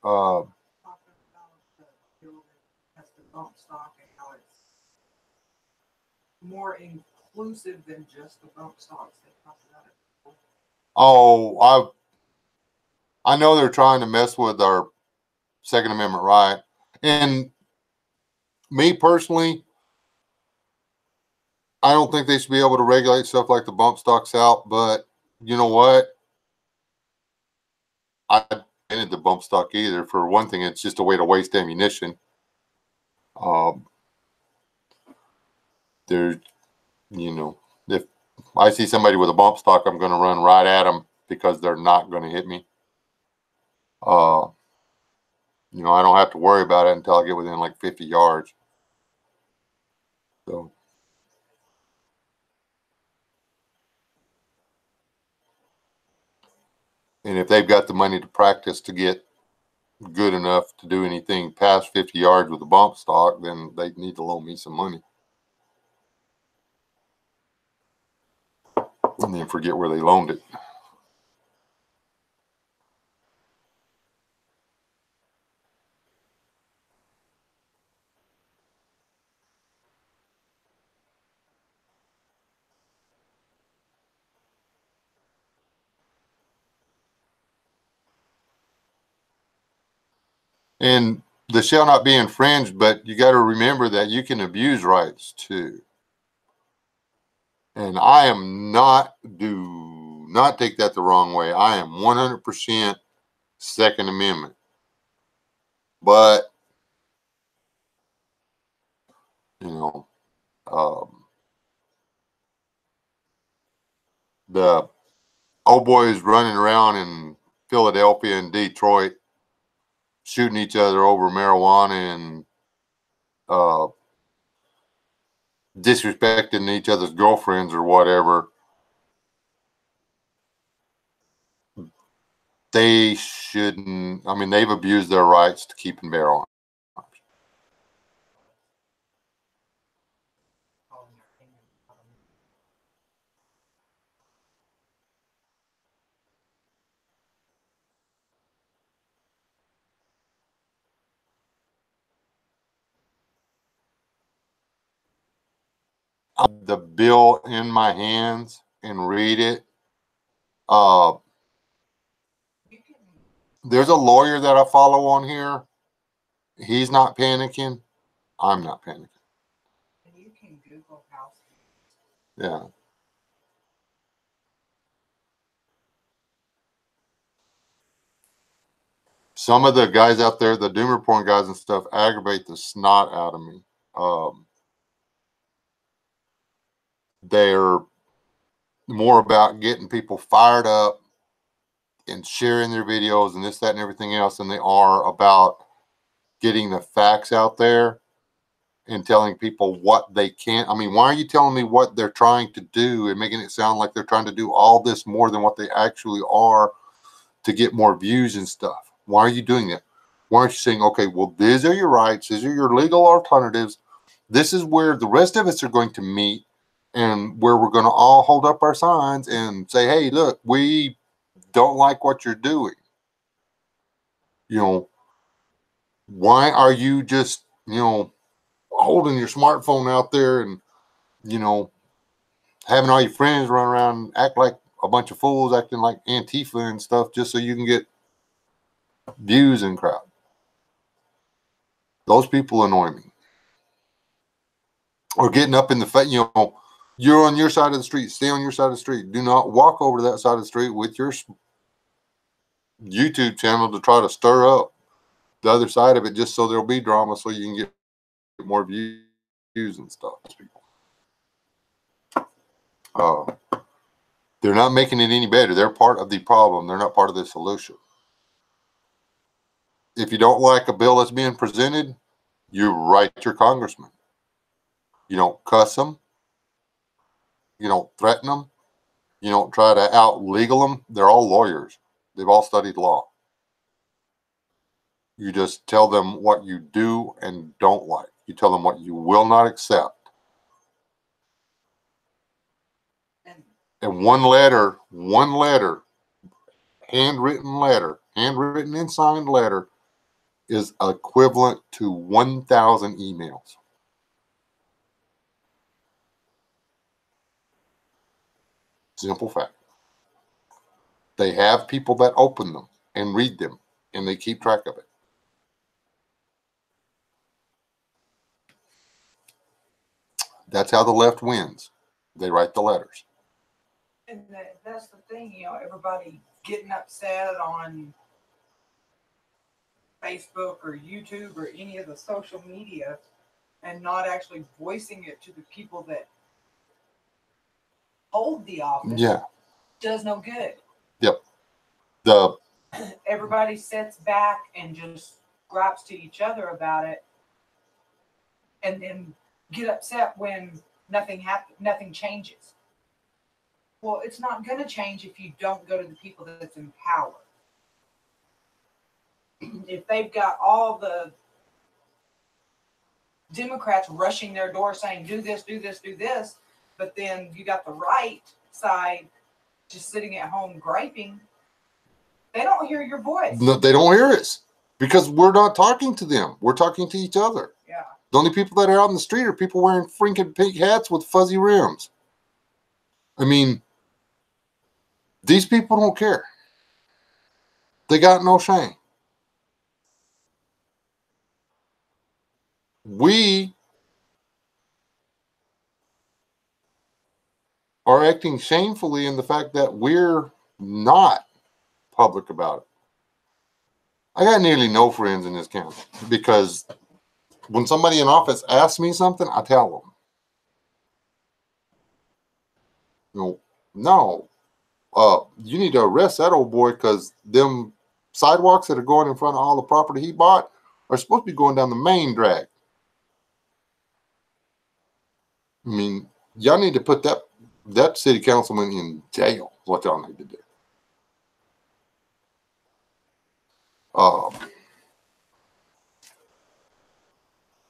Talking about the building has the bump stock and how it's more inclusive than just the bump stocks. They talked about it before. Oh, I know they're trying to mess with our Second Amendment right. And me personally, I don't think they should be able to regulate stuff like the bump stocks out. But you know what? I didn't the bump stock either. For one thing, it's just a way to waste ammunition. There, if I see somebody with a bump stock, I'm going to run right at them because they're not going to hit me. I don't have to worry about it until I get within like 50 yards. So, and if they've got the money to practice to get good enough to do anything past 50 yards with a bump stock, then they need to loan me some money. And then forget where they loaned it. And the shall not be infringed, but you got to remember that you can abuse rights too. And I am do not take that the wrong way. I am 100% Second Amendment. But, the old boys running around in Philadelphia and Detroit shooting each other over marijuana and disrespecting each other's girlfriends or whatever, they shouldn't. I mean, they've abused their rights to keep and bear arms. the bill in my hands and read it. There's a lawyer that I follow on here. He's not panicking. I'm not panicking. You can Google house. Yeah. Some of the guys out there, the doom reporting guys and stuff, aggravate the snot out of me. They're more about getting people fired up and sharing their videos and this, that, and everything else than they are about getting the facts out there and telling people what they can't. I mean, why are you telling me what they're trying to do and making it sound like they're trying to do all this more than what they actually are to get more views and stuff? Why are you doing that? Why aren't you saying, okay, well, these are your rights. These are your legal alternatives. This is where the rest of us are going to meet and where we're going to all hold up our signs and say, hey, look, we don't like what you're doing. You know, why are you just, you know, holding your smartphone out there and, you know, having all your friends run around and act like a bunch of fools, acting like Antifa and stuff just so you can get views and crowd? Those people annoy me. Or getting up in the face, you know, you're on your side of the street, stay on your side of the street. Do not walk over to that side of the street with your YouTube channel to try to stir up the other side of it just so there'll be drama so you can get more views and stuff. They're not making it any better. They're part of the problem. They're not part of the solution. If you don't like a bill that's being presented, you write your congressman. You don't cuss them. You don't threaten them. You don't try to out-legal them. They're all lawyers. They've all studied law. You just tell them what you do and don't like. You tell them what you will not accept. And one letter, handwritten and signed letter, is equivalent to 1,000 emails. Simple fact. They have people that open them and read them, and they keep track of it. That's how the left wins. They write the letters. And that's the thing, you know, everybody getting upset on Facebook or YouTube or any of the social media and not actually voicing it to the people that hold the office. Yeah. Does no good. Yep. Everybody sits back and just gripes to each other about it and then get upset when nothing changes. Well, it's not going to change if you don't go to the people that's in power. If they've got all the Democrats rushing their door saying, do this, do this, do this, but then you got the right side just sitting at home griping, they don't hear your voice. No, they don't hear us because we're not talking to them. We're talking to each other. Yeah. The only people that are out in the street are people wearing freaking pink hats with fuzzy rims. I mean, these people don't care. They got no shame. We are acting shamefully in the fact that we're not public about it. I got nearly no friends in this county because when somebody in office asks me something, I tell them. No, you need to arrest that old boy because them sidewalks that are going in front of all the property he bought are supposed to be going down the main drag. I mean, y'all need to put that city councilman in jail. Is what y'all need to do.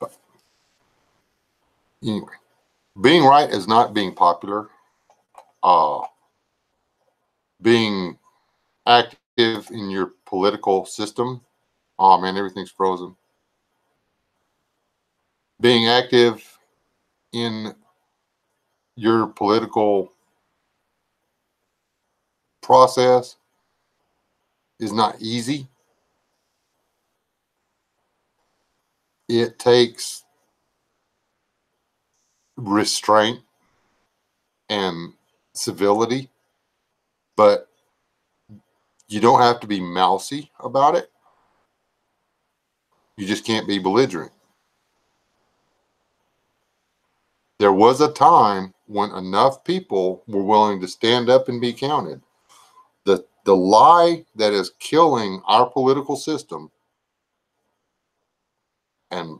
But anyway, being right is not being popular. Being active in your political system. Oh man, everything's frozen. Being active in your political process is not easy. It takes restraint and civility, but you don't have to be mousy about it. You just can't be belligerent. There was a time when enough people were willing to stand up and be counted. The lie that is killing our political system, and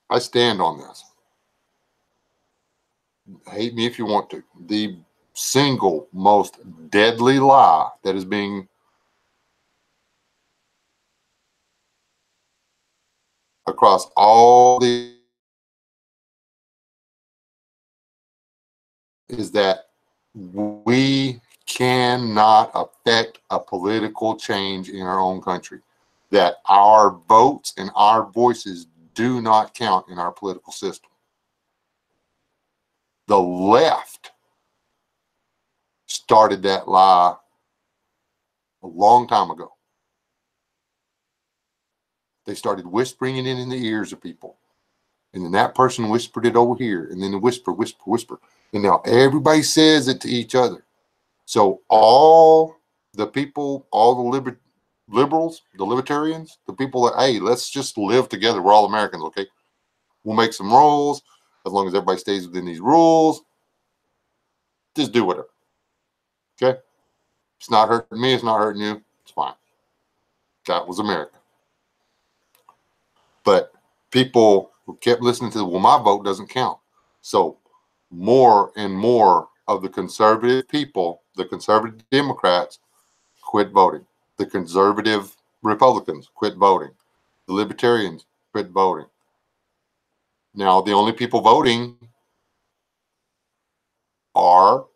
I stand on this. Hate me if you want to. The single most deadly lie that is being across all the is that we cannot affect a political change in our own country. That our votes and our voices do not count in our political system. The left started that lie a long time ago. They started whispering it in the ears of people. And then that person whispered it over here. And then the whisper. And now everybody says it to each other. So all the people, all the liberals, the libertarians, the people that, hey, let's just live together. We're all Americans, okay? We'll make some rules. As long as everybody stays within these rules, just do whatever. Okay? It's not hurting me. It's not hurting you. It's fine. That was America. But people who kept listening to, well, my vote doesn't count. So more and more of the conservative people, the conservative Democrats, quit voting. The conservative Republicans quit voting. The libertarians quit voting. Now, the only people voting are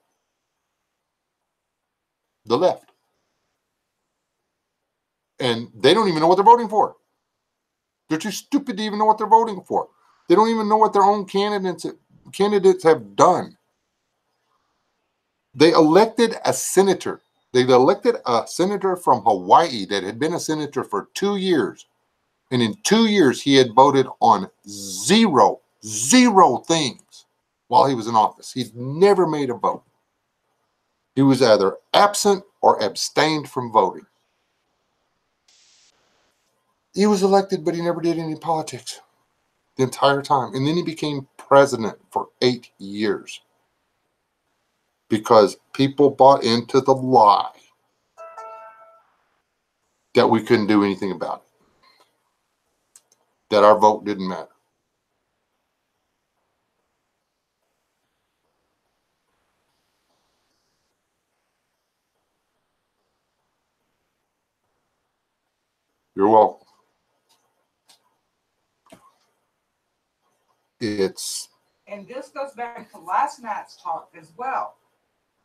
the left. And they don't even know what they're voting for. They're too stupid to even know what they're voting for. They don't even know what their own candidates have done. They elected a senator. They elected a senator from Hawaii that had been a senator for 2 years. And in 2 years, he had voted on zero things while he was in office. He'd never made a vote. He was either absent or abstained from voting. He was elected, but he never did any politics the entire time. And then he became president for 8 years because people bought into the lie that we couldn't do anything about it, that our vote didn't matter. You're welcome. And this goes back to last night's talk as well.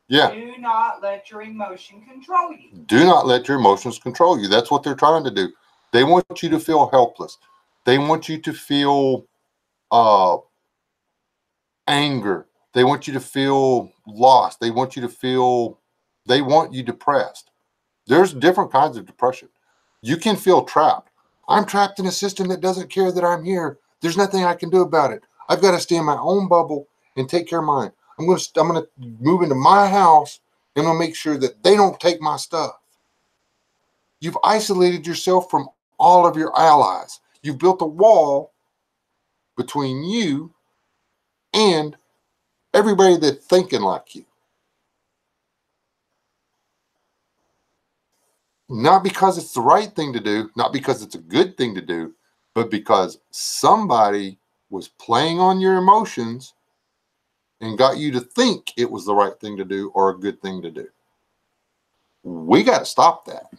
Yeah. Do not let your emotion control you. Do not let your emotions control you. That's what they're trying to do. They want you to feel helpless. They want you to feel anger. They want you to feel lost. They want you depressed. There's different kinds of depression. You can feel trapped. I'm trapped in a system that doesn't care that I'm here. There's nothing I can do about it. I've got to stay in my own bubble and take care of mine. I'm going to move into my house and I'm going to make sure that they don't take my stuff. You've isolated yourself from all of your allies. You've built a wall between you and everybody that's thinking like you. Not because it's the right thing to do, not because it's a good thing to do, but because somebody was playing on your emotions and got you to think it was the right thing to do or a good thing to do. We got to stop that.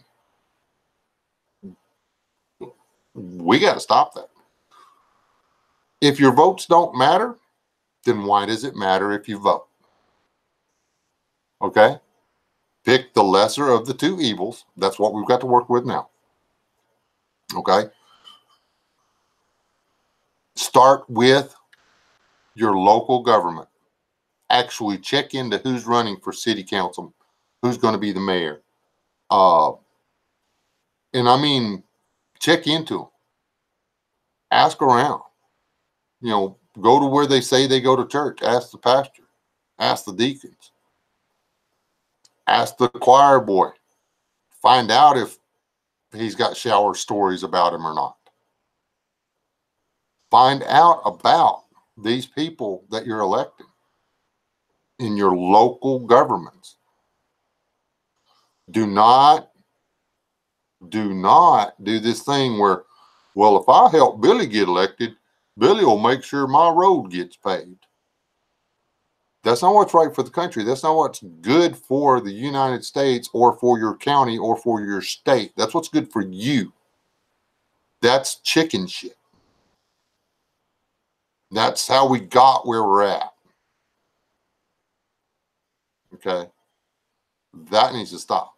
We got to stop that. If your votes don't matter, then why does it matter if you vote? Okay? Pick the lesser of the two evils. That's what we've got to work with now. Okay? Start with your local government. Actually check into who's running for city council, who's going to be the mayor. And I mean, check into them. Ask around. Go to where they say they go to church. Ask the pastor. Ask the deacons. Ask the choir boy. Find out if he's got shower stories about him or not. Find out about these people that you're electing in your local governments. Do not do this thing where, well, if I help Billy get elected, Billy will make sure my road gets paved. That's not what's right for the country. That's not what's good for the United States or for your county or for your state. That's what's good for you. That's chicken shit. That's how we got where we're at. Okay? That needs to stop.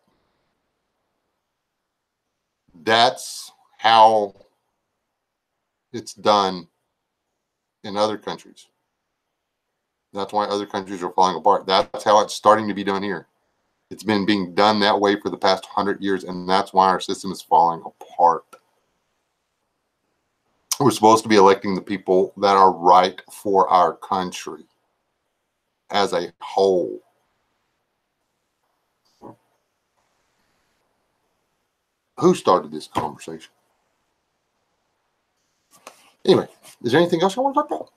That's how it's done in other countries. That's why other countries are falling apart. That's how it's starting to be done here. It's been being done that way for the past 100 years, and that's why our system is falling apart. We're supposed to be electing the people that are right for our country as a whole. Who started this conversation? Anyway, is there anything else I want to talk about?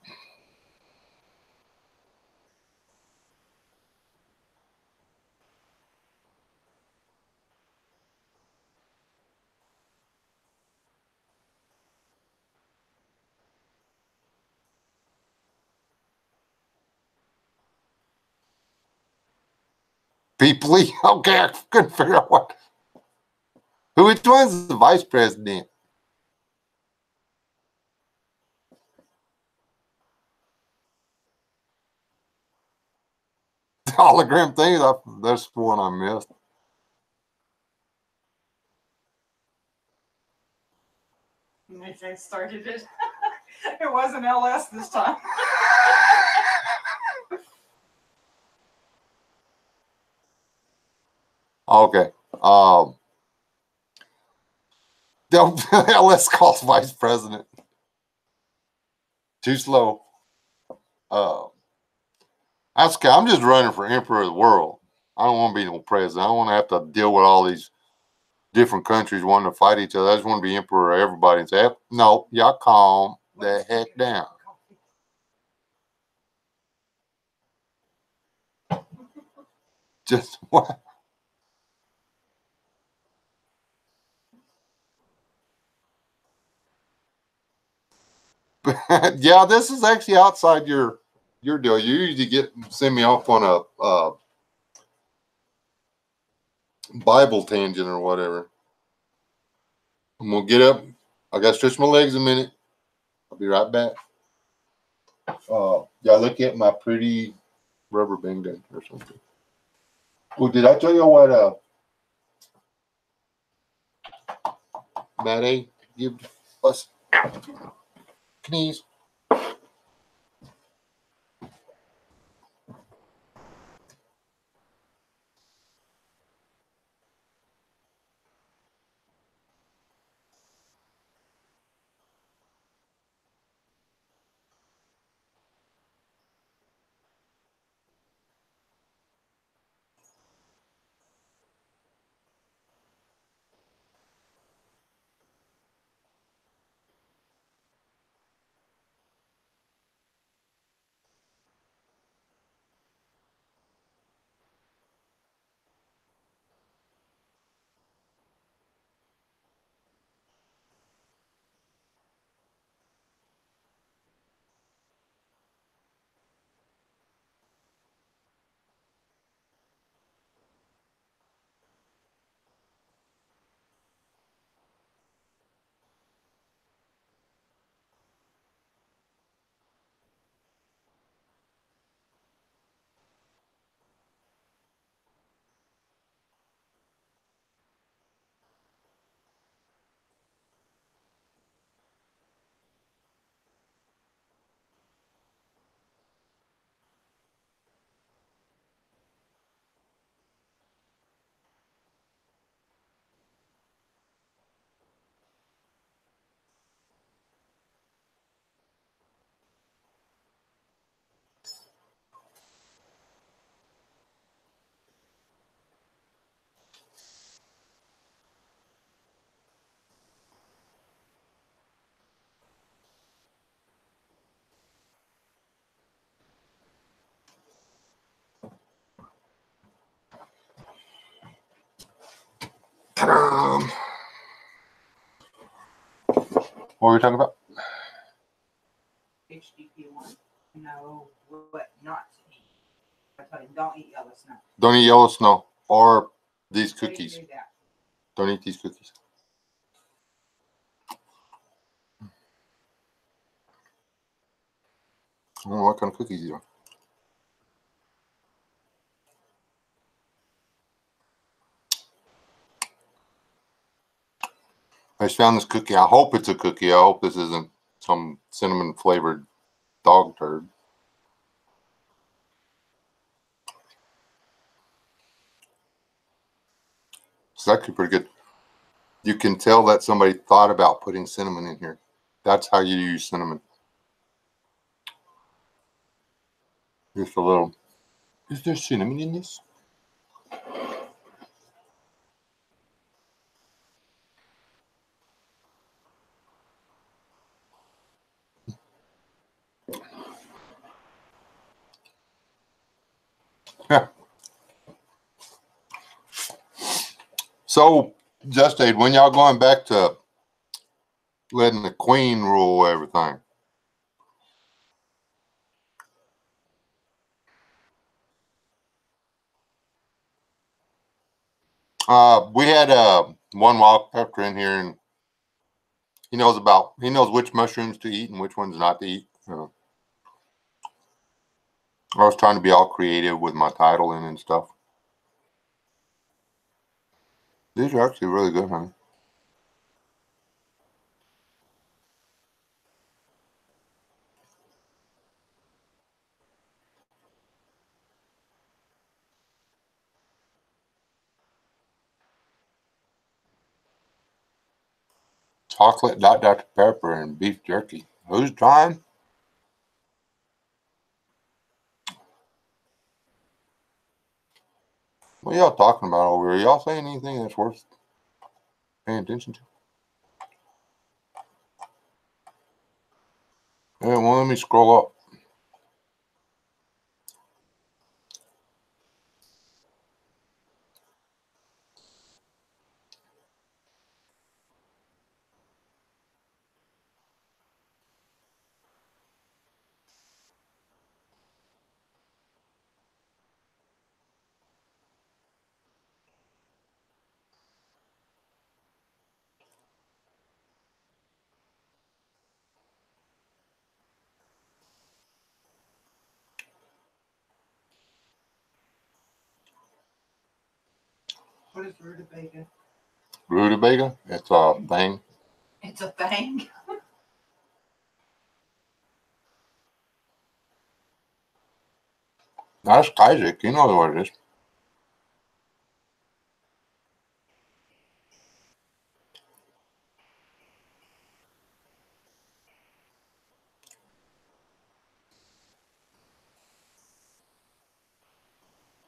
People, okay, I couldn't figure out what. Which one's the vice president? The hologram thing, that's one I missed. They started it. It wasn't LS this time. Okay. Don't let's call vice president. Too slow. That's okay. I'm just running for emperor of the world. I don't want to be no president. I don't want to have to deal with all these different countries wanting to fight each other. I just want to be emperor of everybody and say, no, y'all calm the heck down. Just what? Yeah, this is actually outside your deal. You usually send me off on a Bible tangent or whatever. I'm gonna get up. I gotta stretch my legs a minute. I'll be right back. Y'all look at my pretty rubber bandana or something. Well, did I tell you what Matt A give us? Knees. What were we talking about? HDP1. No, what not to eat. I tell you, don't eat yellow snow. Don't eat yellow snow or these So you cookies. do that. Don't eat these cookies. I don't know what kind of cookies these are. I just found this cookie. I hope it's a cookie. I hope this isn't some cinnamon flavored dog turd. It's actually pretty good. You can tell that somebody thought about putting cinnamon in here. That's how you use cinnamon. Just a little. Is there cinnamon in this? Yeah. So, Just Aid, when y'all going back to letting the queen rule everything? We had one wild pepper in here, and he knows which mushrooms to eat and which ones not to eat. I was trying to be all creative with my titling and stuff. These are actually really good, honey. Chocolate Dr. Pepper and beef jerky. Who's trying? What are y'all talking about over here? Y'all saying anything that's worth paying attention to? Yeah, well, let me scroll up. What is rutabaga? Rutabaga? It's a thing. It's a thing. That's Isaac. You know what it is.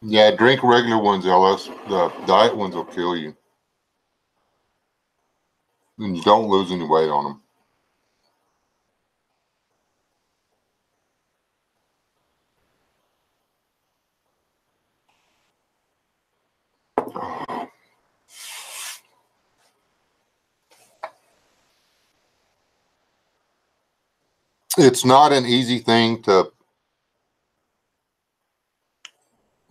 Yeah, drink regular ones, LS. The diet ones will kill you. And you don't lose any weight on them. It's not an easy thing to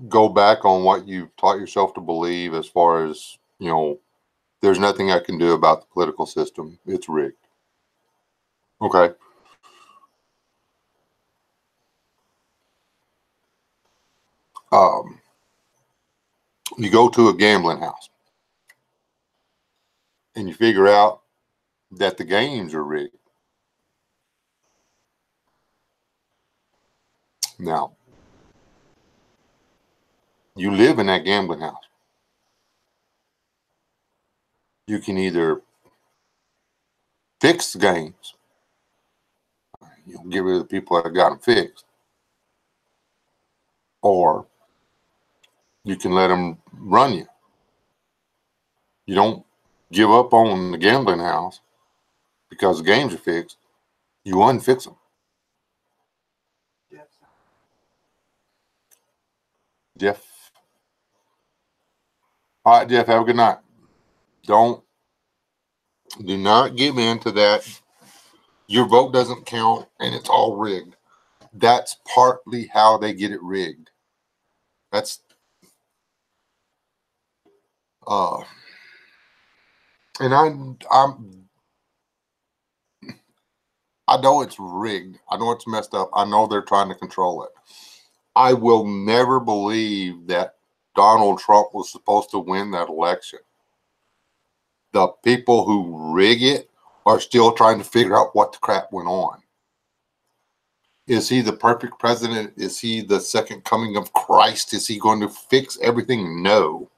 go back on what you've taught yourself to believe as far as, there's nothing I can do about the political system. It's rigged. Okay. You go to a gambling house and you figure out that the games are rigged. Now, you live in that gambling house. You can either fix the games, get rid of the people that got them fixed, or you can let them run you. You don't give up on the gambling house because the games are fixed. You unfix them. Jeff. All right, Jeff, have a good night. Do not give in to that your vote doesn't count and it's all rigged. That's partly how they get it rigged. That's and I know it's rigged. I know it's messed up. I know they're trying to control it. I will never believe that Donald Trump was supposed to win that election. The people who rig it are still trying to figure out what the crap went on. Is he the perfect president? Is he the second coming of Christ? Is he going to fix everything? No.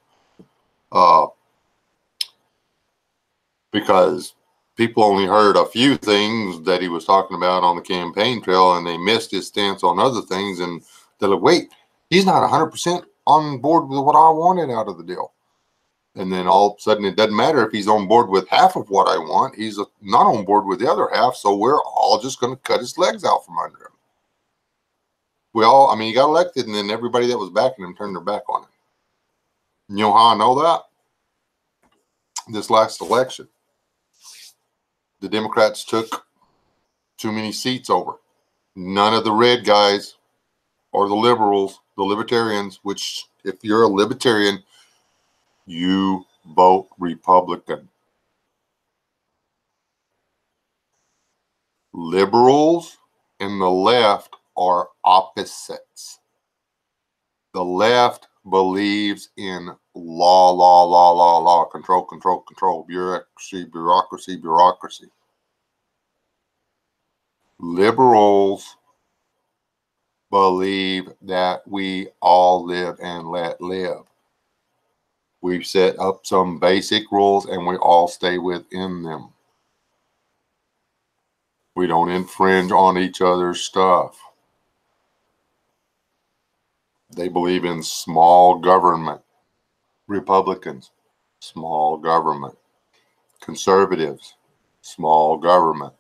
Because people only heard a few things that he was talking about on the campaign trail, and they missed his stance on other things. And they're like, wait, he's not 100% on board with what I wanted out of the deal. And then all of a sudden, it doesn't matter if he's on board with half of what I want. He's not on board with the other half. So we're all just going to cut his legs out from under him. He got elected, and then everybody that was backing him turned their back on him. You know how I know that? This last election, the Democrats took too many seats over. None of the red guys or the liberals, the libertarians, which if you're a libertarian, you vote Republican. Liberals and the left are opposites. The left believes in law, control, bureaucracy. Liberals believe that we all live and let live. We've set up some basic rules and we all stay within them. We don't infringe on each other's stuff. They believe in small government. Republicans, small government. Conservatives, small government.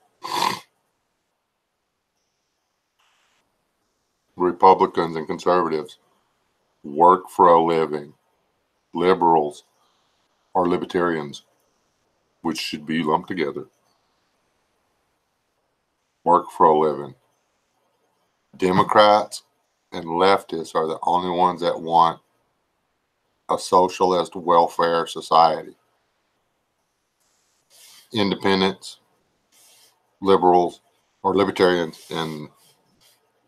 Republicans and conservatives work for a living. Liberals are libertarians, which should be lumped together. Work for a living. Democrats and leftists are the only ones that want a socialist welfare society. Independents, liberals, or libertarians, and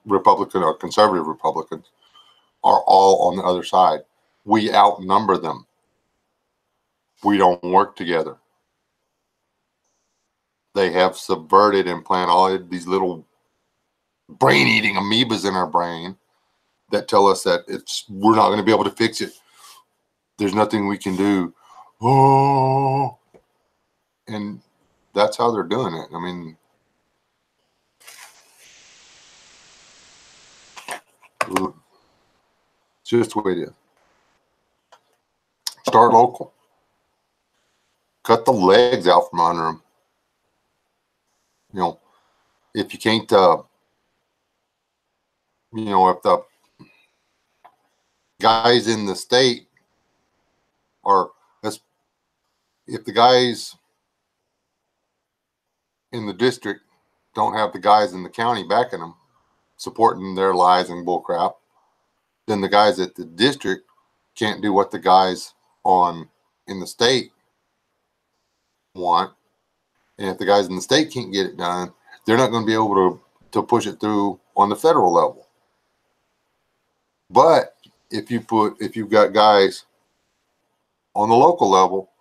Republican or conservative Republicans are all on the other side. We outnumber them. We don't work together. They have subverted and planted all of these little brain-eating amoebas in our brain that tell us that we're not going to be able to fix it. There's nothing we can do. Oh, and that's how they're doing it. I mean, it's just the way it is. Start local. Cut the legs out from under them. If you can't, if the guys in the state if the guys in the district don't have the guys in the county backing them, supporting their lies and bullcrap, then the guys at the district can't do what the guys in the state want. And if the guys in the state can't get it done, they're not going to be able to push it through on the federal level. But if you've got guys on the local level,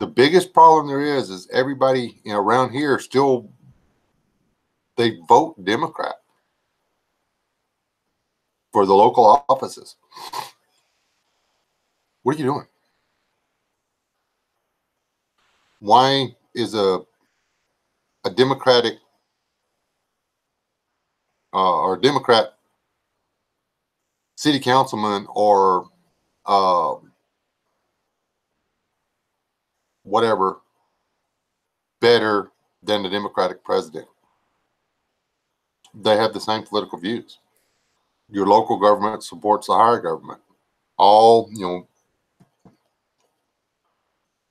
the biggest problem there is everybody around here still, they vote Democrat for the local offices. What are you doing? Why is a Democratic or Democrat city councilman or whatever better than the Democratic president? They have the same political views. Your local government supports the higher government.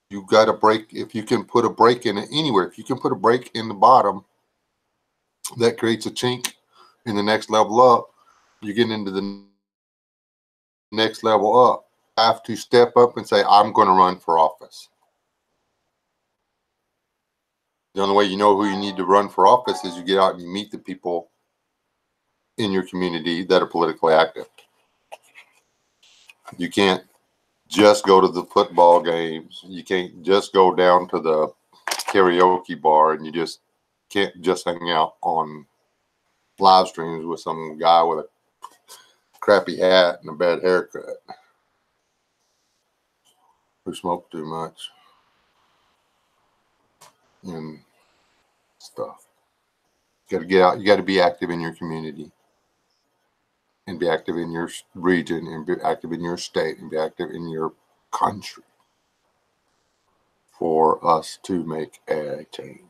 You got a break. If you can put a break in it anywhere, if you can put a break in the bottom, that creates a chink in the next level up. You get into the next level up. You have to step up and say, I'm going to run for office. The only way you know who you need to run for office is you get out and you meet the people in your community that are politically active. You can't just go to the football games. You can't just go down to the karaoke bar, and you just can't just hang out on live streams with some guy with a crappy hat and a bad haircut who smoked too much and stuff. You got to get out. You got to be active in your community and be active in your region and be active in your state and be active in your country for us to make a change.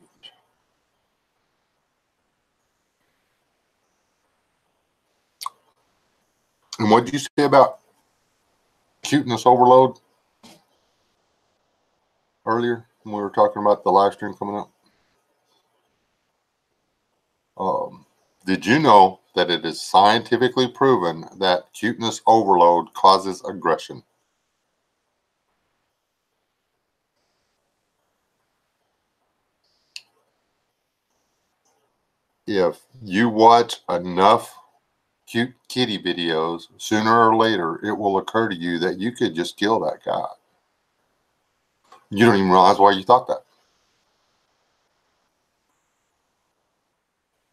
And what did you say about cuteness overload earlier when we were talking about the live stream coming up? Did you know that it is scientifically proven that cuteness overload causes aggression? If you watch enough cute kitty videos, sooner or later it will occur to you that you could just kill that guy. You don't even realize why you thought that.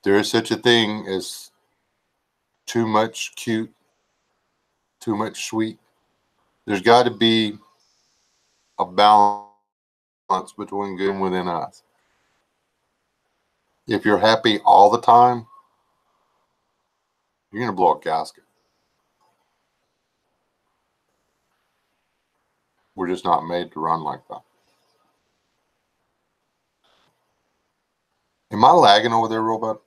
There is such a thing as too much cute, too much sweet. There's got to be a balance between good and within us. If you're happy all the time, you're going to blow a gasket. We're just not made to run like that. Am I lagging over there real bad?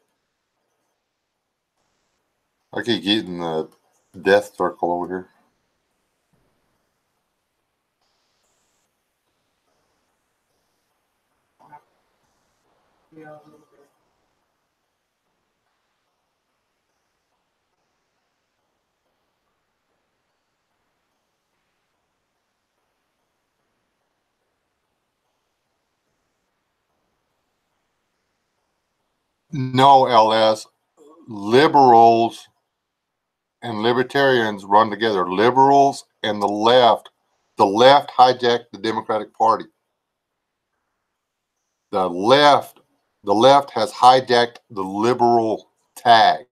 I keep getting the death circle over here. Yeah, a little bit. No, LS. Liberals and libertarians run together. Liberals and the left hijacked the Democratic Party. The left has hijacked the liberal tag.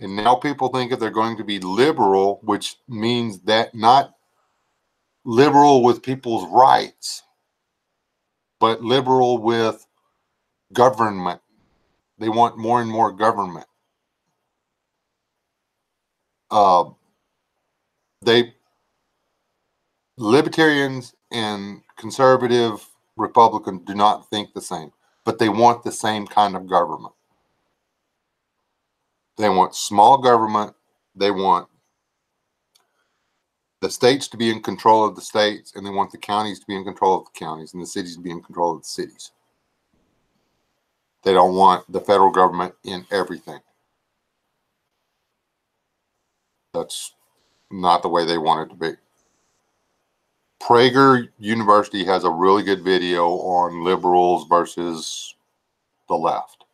And now people think if they're going to be liberal, which means that not liberal with people's rights, but liberal with government. They want more and more government. Libertarians and conservative Republicans do not think the same, but they want the same kind of government. They want small government. They want the states to be in control of the states, and they want the counties to be in control of the counties and the cities to be in control of the cities. They don't want the federal government in everything. That's not the way they want it to be. Prager University has a really good video on liberals versus the left.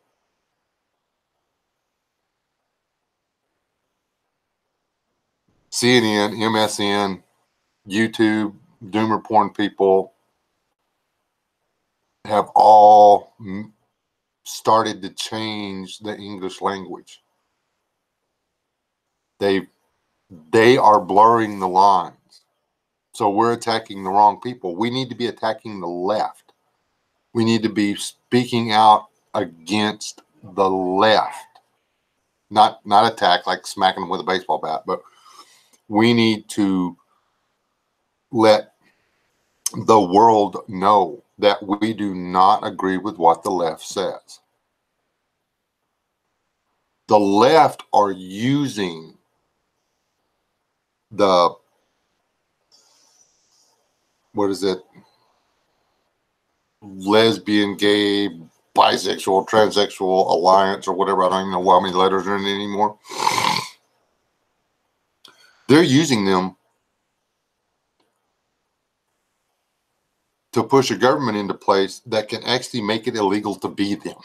CNN, MSN, YouTube, doomer porn people have all started to change the English language. They are blurring the lines. So we're attacking the wrong people. We need to be attacking the left. We need to be speaking out against the left. Not attack like smacking them with a baseball bat, but we need to let the world know that we do not agree with what the left says. The left are using the, lesbian, gay, bisexual, transsexual alliance or whatever. I don't even know how many letters are in it anymore. They're using them to push a government into place that can actually make it illegal to be them.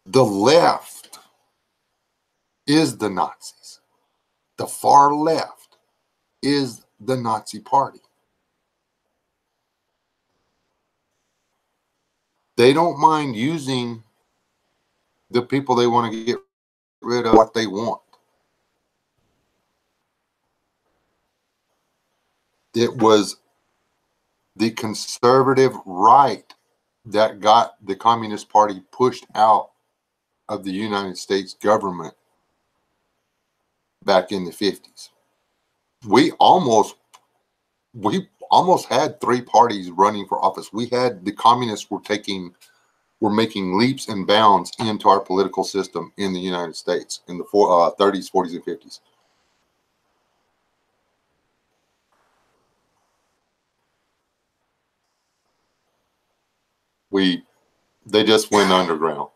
The left is the Nazis. The far left is the Nazi Party. They don't mind using the people they want to get rid of what they want. It was the conservative right that got the Communist Party pushed out of the United States government back in the 50s. We almost had three parties running for office. We had the communists were making leaps and bounds into our political system in the United States in the 30s, 40s, and 50s. They just went underground.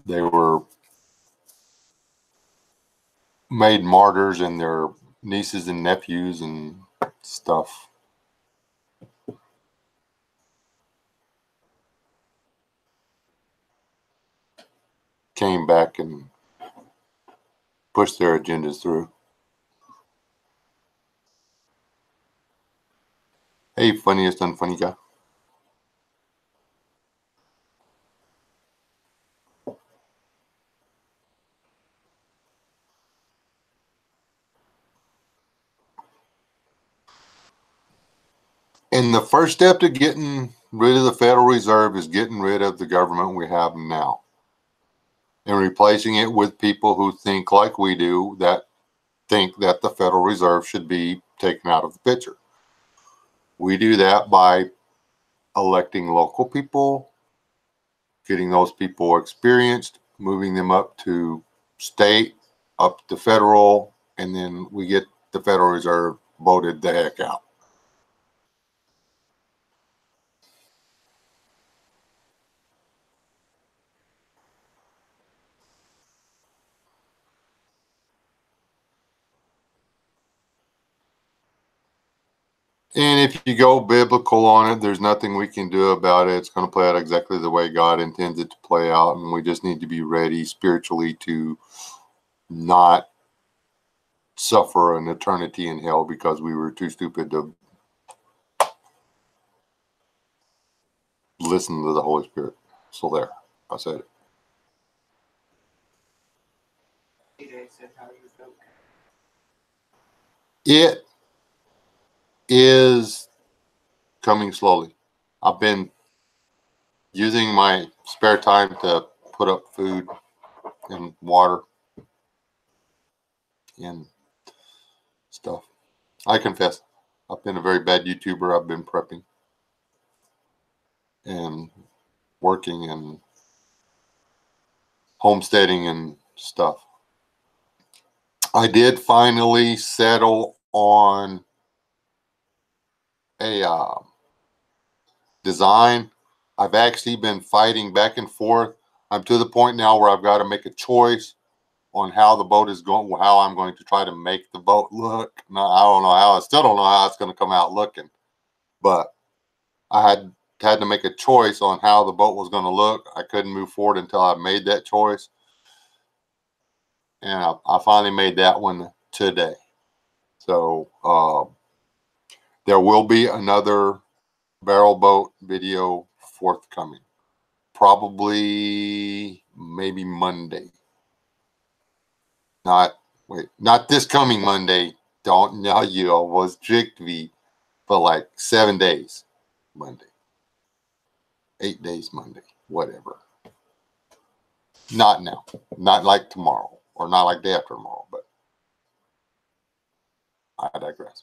They were made martyrs, and their nieces and nephews and stuff. Came back and pushed their agendas through. Hey, funniest unfunny guy. And the first step to getting rid of the Federal Reserve is getting rid of the government we have now and replacing it with people who think like we do, that think that the Federal Reserve should be taken out of the picture. We do that by electing local people, getting those people experienced, moving them up to state, up to federal, and then we get the Federal Reserve voted the heck out. And if you go biblical on it, there's nothing we can do about it. It's going to play out exactly the way God intends it to play out. And we just need to be ready spiritually to not suffer an eternity in hell because we were too stupid to listen to the Holy Spirit. So there, I said it. It is coming slowly. I've been using my spare time to put up food and water and stuff. I confess, I've been a very bad YouTuber. I've been prepping and working and homesteading and stuff. I did finally settle on a design. I've actually been fighting back and forth. I'm to the point now where I've got to make a choice on how the boat is going, how I'm going to try to make the boat look. No, I don't know how. I still don't know how it's going to come out looking, but I had to make a choice on how the boat was going to look. I couldn't move forward until I made that choice, and I finally made that one today. So there will be another barrel boat video forthcoming, probably maybe Monday. Not this coming Monday. Don't know you. I was tricked me for like 7 days. Monday. 8 days Monday. Whatever. Not now. Not like tomorrow. Or not like day after tomorrow. But I digress.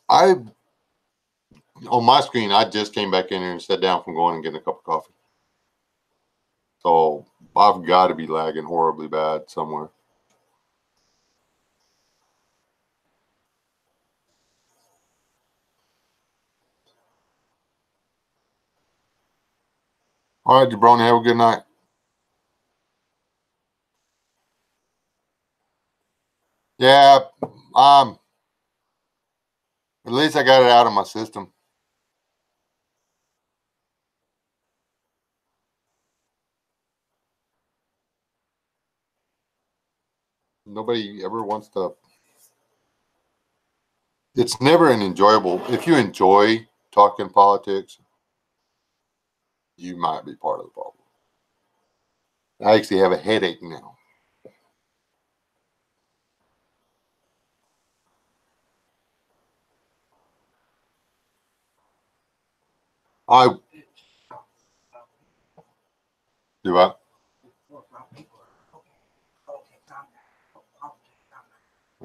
On my screen, I just came back in here and sat down from going and getting a cup of coffee. So I've got to be lagging horribly bad somewhere. All right, Jabroni, have a good night. Yeah, at least I got it out of my system. Nobody ever wants to. It's never an enjoyable. If you enjoy talking politics, you might be part of the problem. I actually have a headache now. I do I?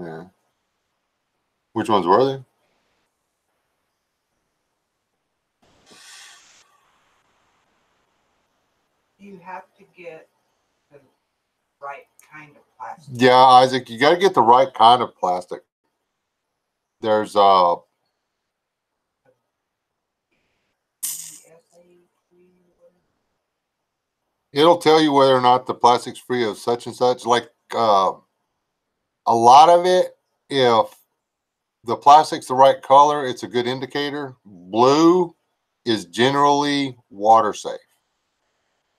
Yeah. Which ones were they? You have to get the right kind of plastic. Yeah, Isaac, you got to get the right kind of plastic. There's it'll tell you whether or not the plastic's free of such and such. Like a lot of it, if the plastic's the right color, it's a good indicator. Blue is generally water safe,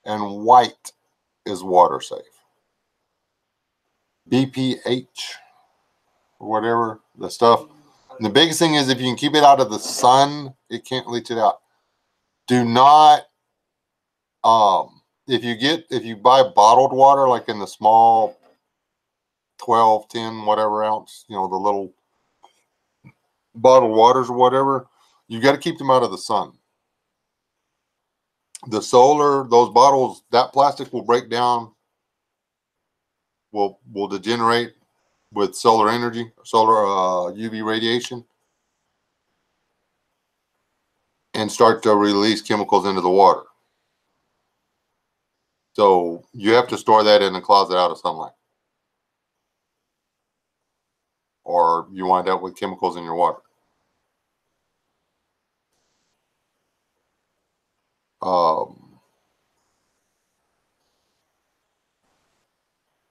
and white is water safe. BPH or whatever the stuff. And the biggest thing is if you can keep it out of the sun, it can't leach it out. Do not if you buy bottled water, like in the small 12, 10, whatever ounce, the little bottled waters or whatever, you got to keep them out of the sun. The solar, those bottles, that plastic will break down, will degenerate with solar energy, solar UV radiation, and start to release chemicals into the water. So you have to store that in a closet out of sunlight, or you wind up with chemicals in your water.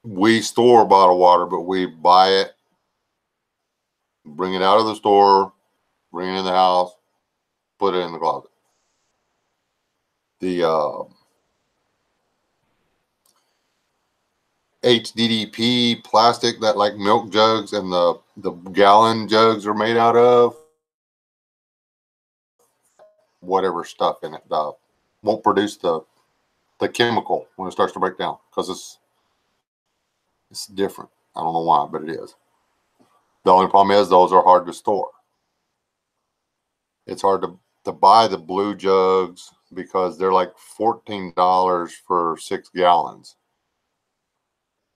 We store bottled water, but we buy it, bring it out of the store, bring it in the house, put it in the closet. The HDDP plastic that like milk jugs and the gallon jugs are made out of, whatever stuff in it, won't produce the chemical when it starts to break down, because it's different. I don't know why, but it is. The only problem is those are hard to store. It's hard to buy the blue jugs because they're like $14 for 6 gallons.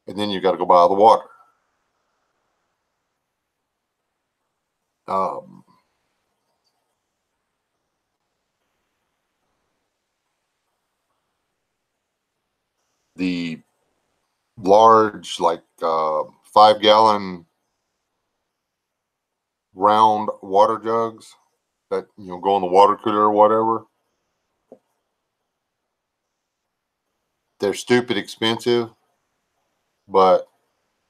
And then you got to go buy the water. The large, like 5-gallon round water jugs that go in the water cooler or whatever, they're stupid expensive, but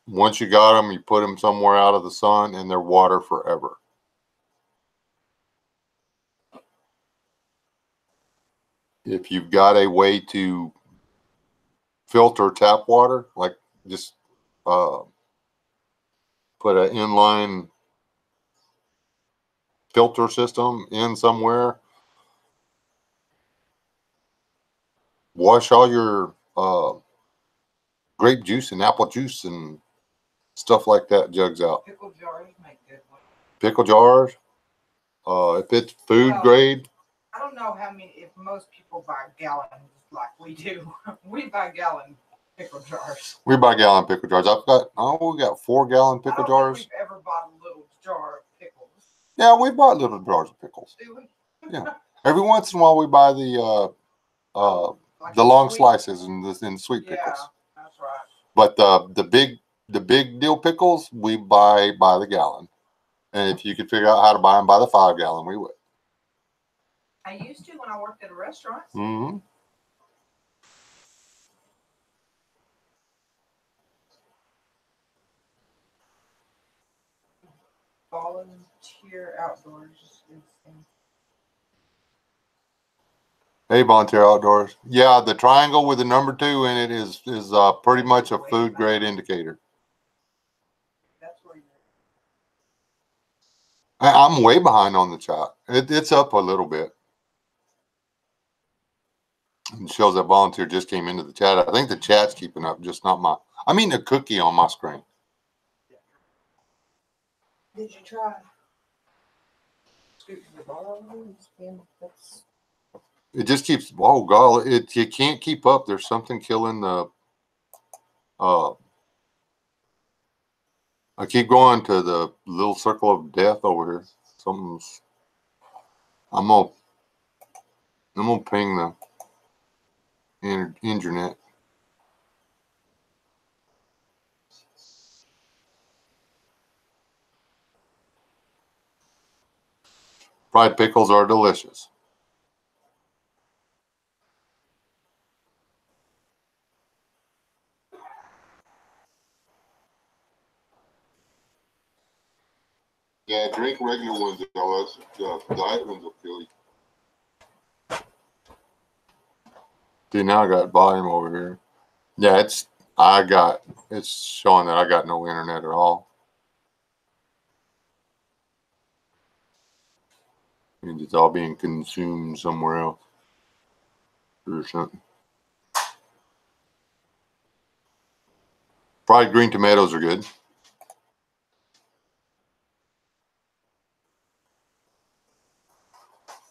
once you got them, you put them somewhere out of the sun and they're water forever. If you've got a way to filter tap water, like just put an inline filter system in somewhere, wash all your grape juice and apple juice and stuff like that jugs out. Pickle jars make good ones. Pickle jars. If it's food grade. I don't know if most people buy gallons like we do. We buy gallon pickle jars. We buy gallon pickle jars. We got 4-gallon pickle jars. We've ever bought a little jar of pickles. Yeah, we bought little jars of pickles. Do we? Yeah. Every once in a while we buy the Like the long sweet- slices and sweet Yeah, pickles. that's right. But the big deal pickles we buy by the gallon, and if you could figure out how to buy them by the 5-gallon, we would. I used to when I worked at a restaurant. Mm-hmm. Volunteer outdoors. Hey, Volunteer Outdoors. Yeah, the triangle with the number 2 in it is pretty much a food grade indicator. That's where you're. I'm way behind on the chat. It's up a little bit. It shows that Volunteer just came into the chat. I think the chat's keeping up, just not my. I mean the cookie on my screen. Did you try? Scoot to the bottom. It just keeps. Oh God! You can't keep up. There's something killing the. I keep going to the little circle of death over here. Something's. I'm gonna ping the internet. Fried pickles are delicious. Yeah, drink regular ones, y'all. Diet ones will kill you. See, now I got volume over here. Yeah, it's showing that I got no internet at all. Means it's all being consumed somewhere else or something. Fried green tomatoes are good.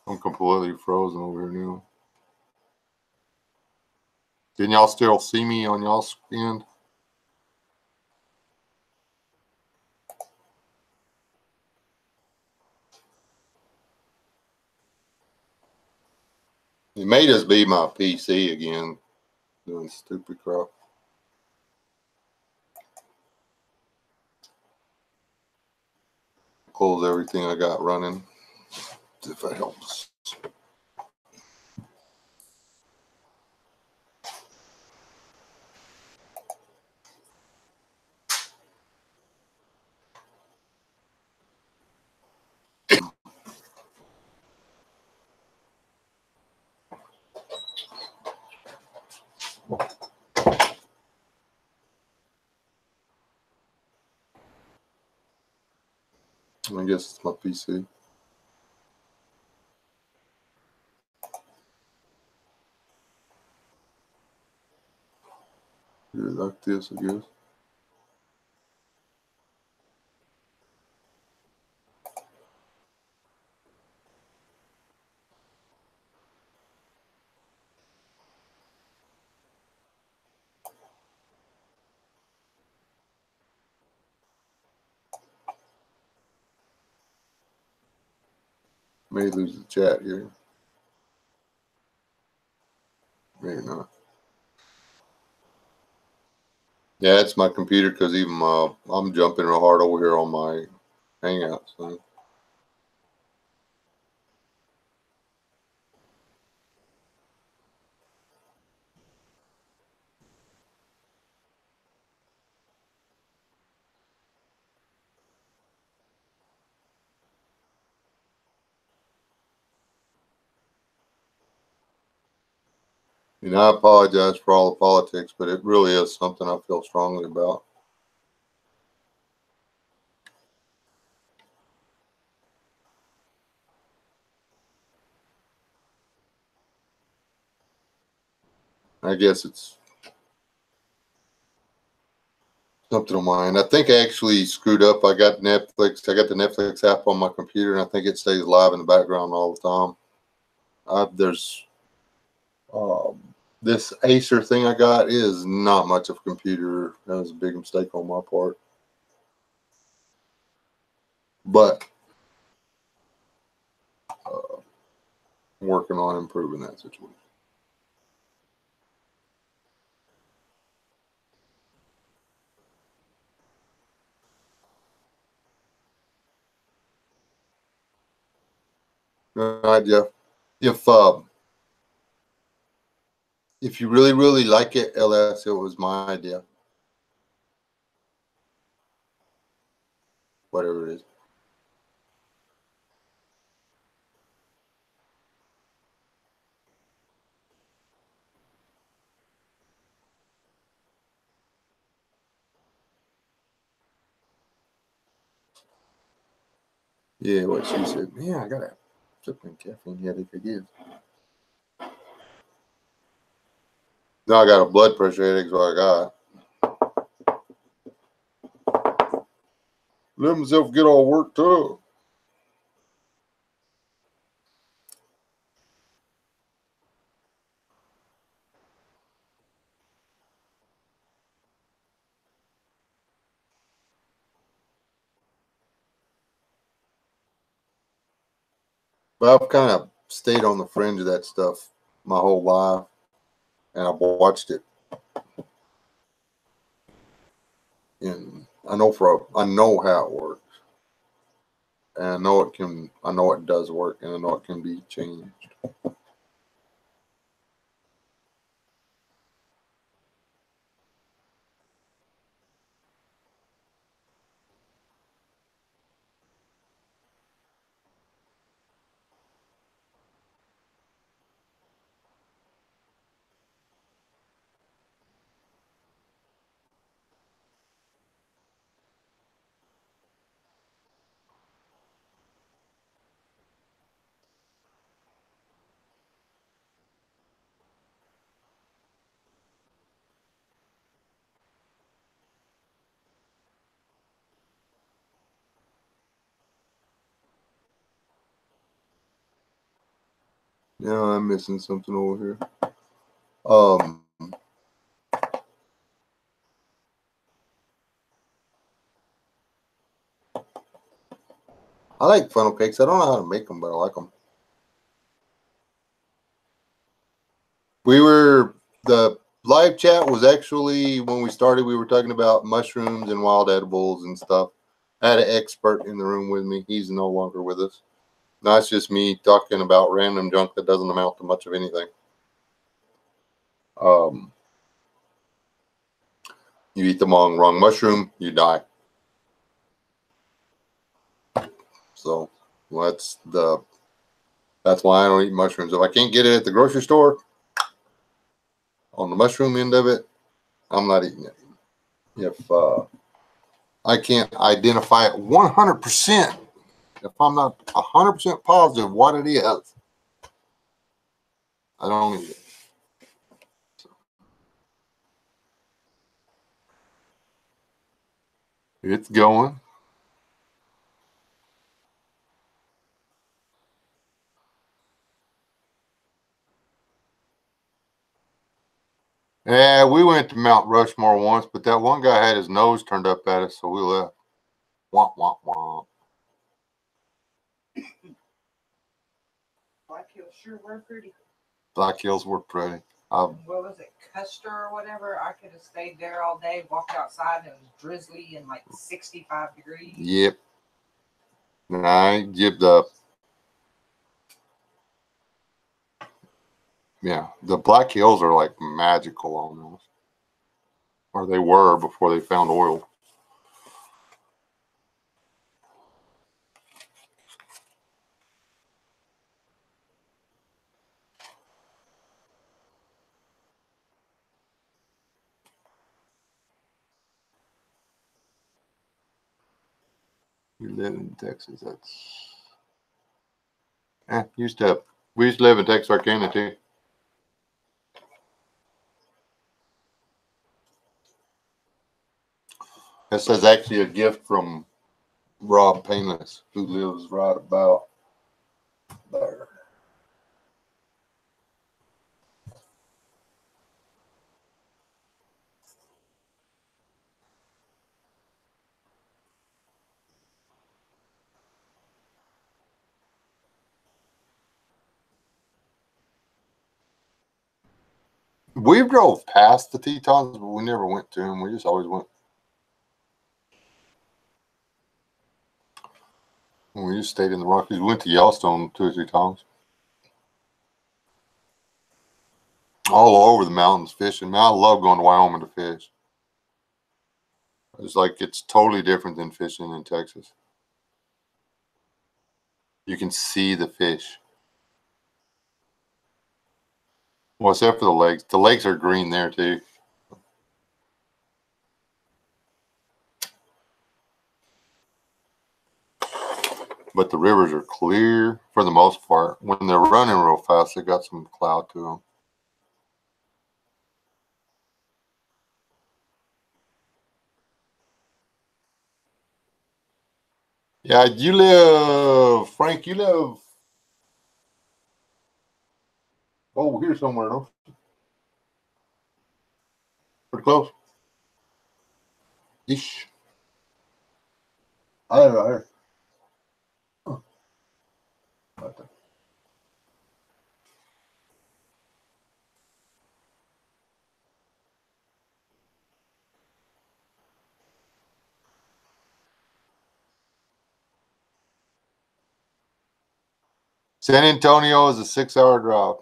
I'm completely frozen over here now. Can y'all still see me on y'all's end? It may just be my PC again doing stupid crap. Close everything I got running, if that helps. I guess it's my PC. Do it like this, I guess. May lose the chat here. Maybe not. Yeah, it's my computer because even I'm jumping real hard over here on my Hangouts. So. And I apologize for all the politics, but it really is something I feel strongly about. I guess it's something on mine. I think I actually screwed up. I got Netflix. I got the Netflix app on my computer, and I think it stays live in the background all the time. There's this Acer thing I got is not much of a computer. That was a big mistake on my part. But I'm working on improving that situation. All right, Jeff. If you really, really like it, LS, it was my idea. Whatever it is. Yeah, what she said. Man, I got a flipping caffeine headache again. Now I got a blood pressure headache, is what I got. Let myself get all worked up. But I've kind of stayed on the fringe of that stuff my whole life, and I've watched it. And I know how it works, and I know it does work, and I know it can be changed. Yeah, I'm missing something over here. I like funnel cakes. I don't know how to make them, but I like them. The live chat was actually, when we started, we were talking about mushrooms and wild edibles and stuff. I had an expert in the room with me. He's no longer with us. Now it's just me talking about random junk that doesn't amount to much of anything. You eat the wrong mushroom, you die. So that's why I don't eat mushrooms. If I can't get it at the grocery store, on the mushroom end of it, I'm not eating it. If I can't identify it 100%, if I'm not 100% positive what it is, I don't eat it. It's going. Yeah, we went to Mount Rushmore once, but that one guy had his nose turned up at us, so we left. Womp, womp, womp. Black Hills sure were pretty. Black Hills were pretty. What was it, Custer or whatever? I could have stayed there all day, walked outside, and it was drizzly and like 65 degrees. Yep. The Black Hills are like magical almost. Or they were before they found oil. You live in Texas. We used to live in Texarkana too. This is actually a gift from Rob Painless, who lives right about there. We drove past the Tetons, but we never went to them. We just always went. We just stayed in the Rockies. We went to Yellowstone 2 or 3 times. All over the mountains fishing. Man, I love going to Wyoming to fish. It's like it's totally different than fishing in Texas. You can see the fish. Well, except for the lakes. The lakes are green there too. But the rivers are clear for the most part. When they're running real fast, they got some cloud to them. Yeah, you live, Frank, you live, oh, here somewhere, no? Pretty close. Ish. I don't know, here. Huh. Right there. San Antonio is a 6-hour drive.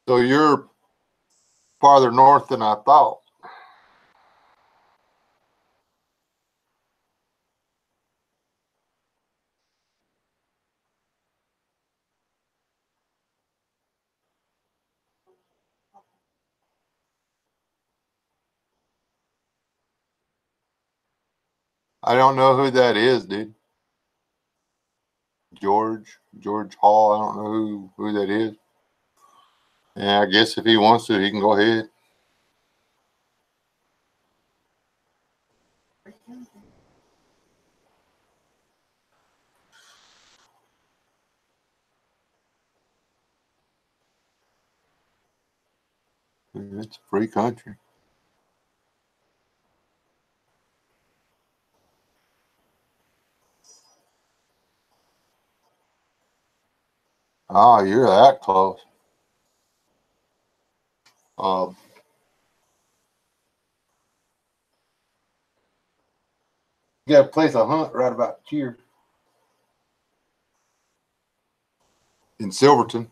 So you're farther north than I thought. I don't know who that is, dude. George Hall. I don't know who that is. Yeah, I guess if he wants to, he can go ahead. It's a free country. Oh, you're that close. Um, you got a place to hunt right about here in Silverton.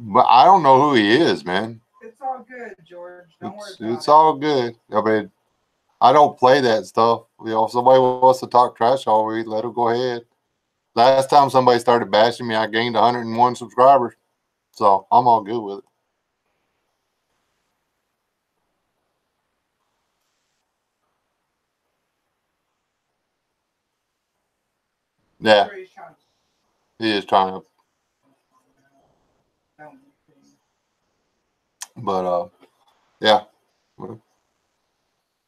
But I don't know who he is, man. It's all good, George. Don't worry about It's it. all good. I mean, I don't play that stuff. You know, if somebody wants to talk trash all week, let them go ahead. Last time somebody started bashing me, I gained 101 subscribers. So I'm all good with it. Yeah, Sure he's trying to- he is trying to. But yeah, well,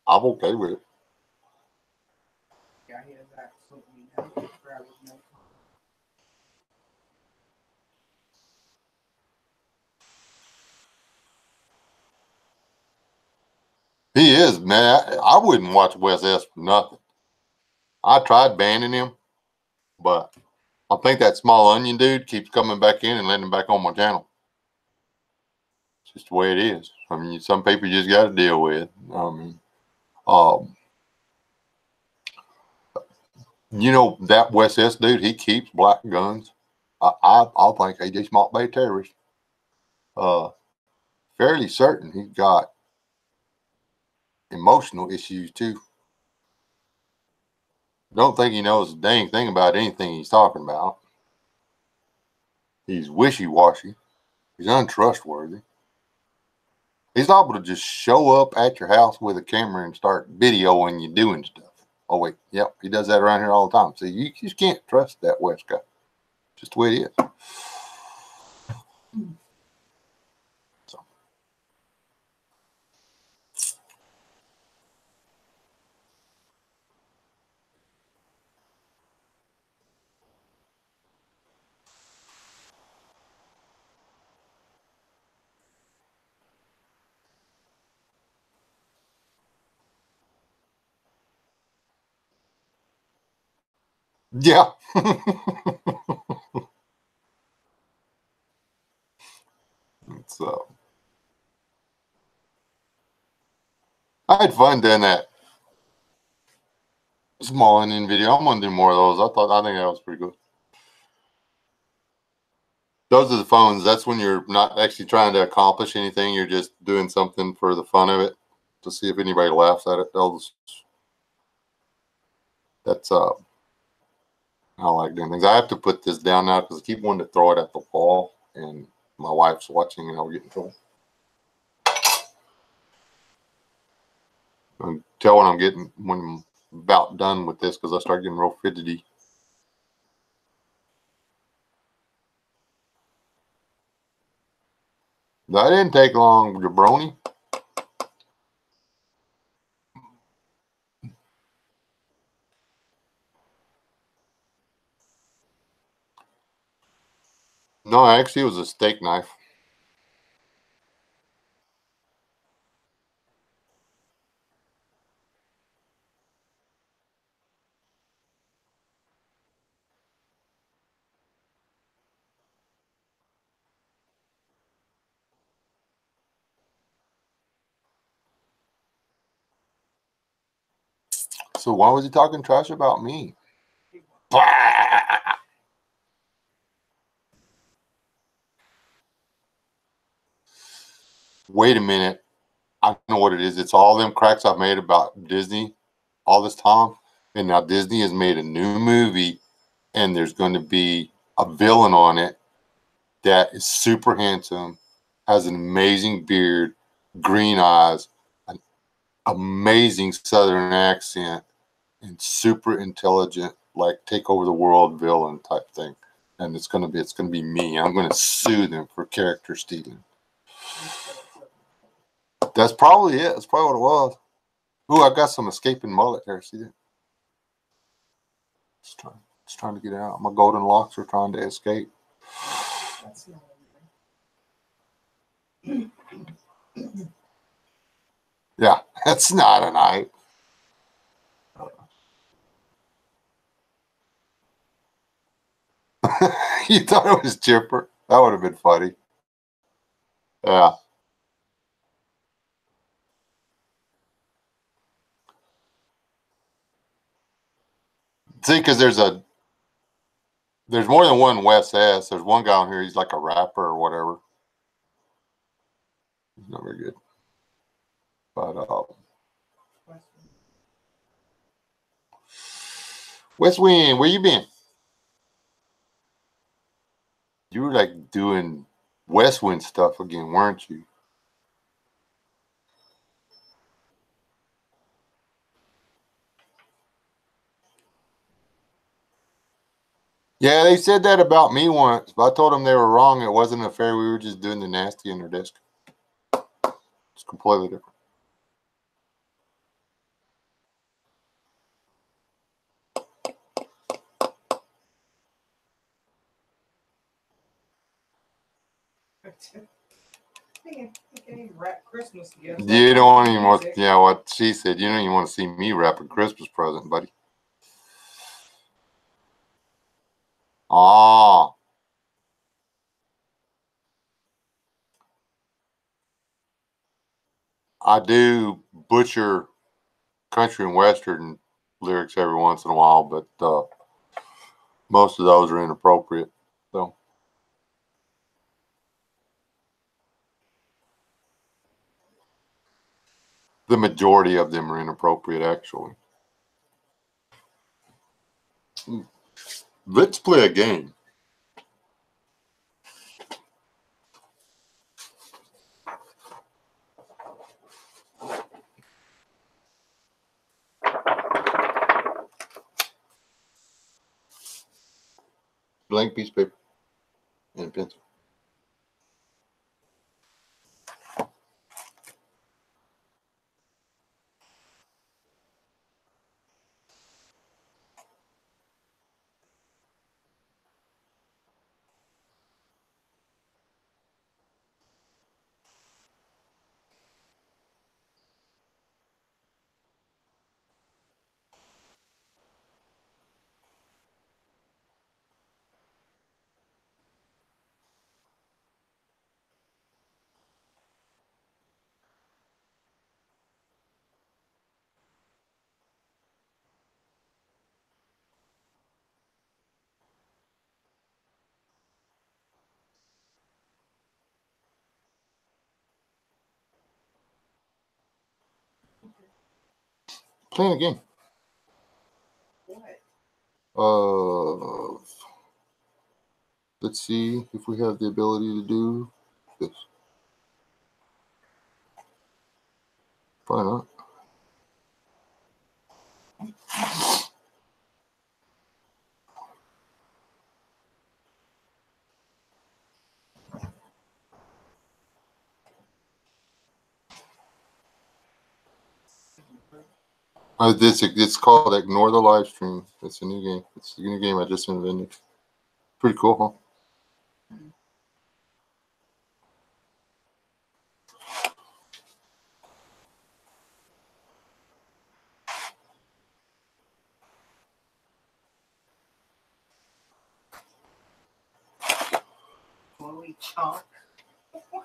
I'm okay with it. Yeah, he has absolutely no grab with no. He is, man. I wouldn't watch Wes S for nothing. I tried banning him, but I think that small onion dude keeps coming back in and letting him back on my channel. It's just the way it is. I mean, some people you just got to deal with. I mean, um, you know that Wes S dude, he keeps black guns. I think he just might be a terrorist. Uh, Fairly certain he's got emotional issues too. Don't think he knows a dang thing about anything he's talking about. He's wishy-washy. He's untrustworthy. He's liable to just show up at your house with a camera and start videoing you doing stuff. Oh, wait. Yep. He does that around here all the time. See, you just can't trust that West guy. Just the way it is. So. Yeah. So I had fun doing that small Indian video. I'm gonna do more of those. I think that was pretty good. Those are the phones. That's when you're not actually trying to accomplish anything. You're just doing something for the fun of it to see if anybody laughs at it. That's I don't like doing things. I have to put this down now because I keep wanting to throw it at the wall, and my wife's watching, and I'll get in trouble. I can tell when I'm about done with this because I start getting real fidgety. That didn't take long, jabroni. No, actually, it was a steak knife. So why was he talking trash about me? Wait a minute. I know what it is. It's all them cracks I've made about Disney all this time. And now Disney has made a new movie, and there's going to be a villain on it that is super handsome, has an amazing beard, green eyes, an amazing Southern accent, and super intelligent, like take over the world villain type thing. And it's gonna be me. I'm gonna sue them for character stealing. That's probably it. That's probably what it was. Ooh, I got some escaping mullet there. See that? It's trying to get out. My golden locks are trying to escape. Yeah, that's not a knife. You thought it was Chipper? That would have been funny. Yeah. See, because there's more than one Wes S. There's one guy on here. He's like a rapper or whatever. He's not very good. But West Wind, where you been? You were like doing West Wind stuff again, weren't you? Yeah, they said that about me once, but I told them they were wrong. It wasn't an affair. We were just doing the nasty in their desk. It's completely different. Wrap Christmas together. You don't even want, yeah, what she said. You don't even want to see me wrap a Christmas present, buddy. Ah. I do butcher country and western lyrics every once in a while, but most of those are inappropriate. So the majority of them are inappropriate, actually. Let's play a game. blank piece of paper and a pencil. Playing a game. What? Let's see if we have the ability to do this. Probably not. It's called Ignore the Live Stream. It's a new game. It's a new game I just invented. Pretty cool, huh? Chloe Chalk. What?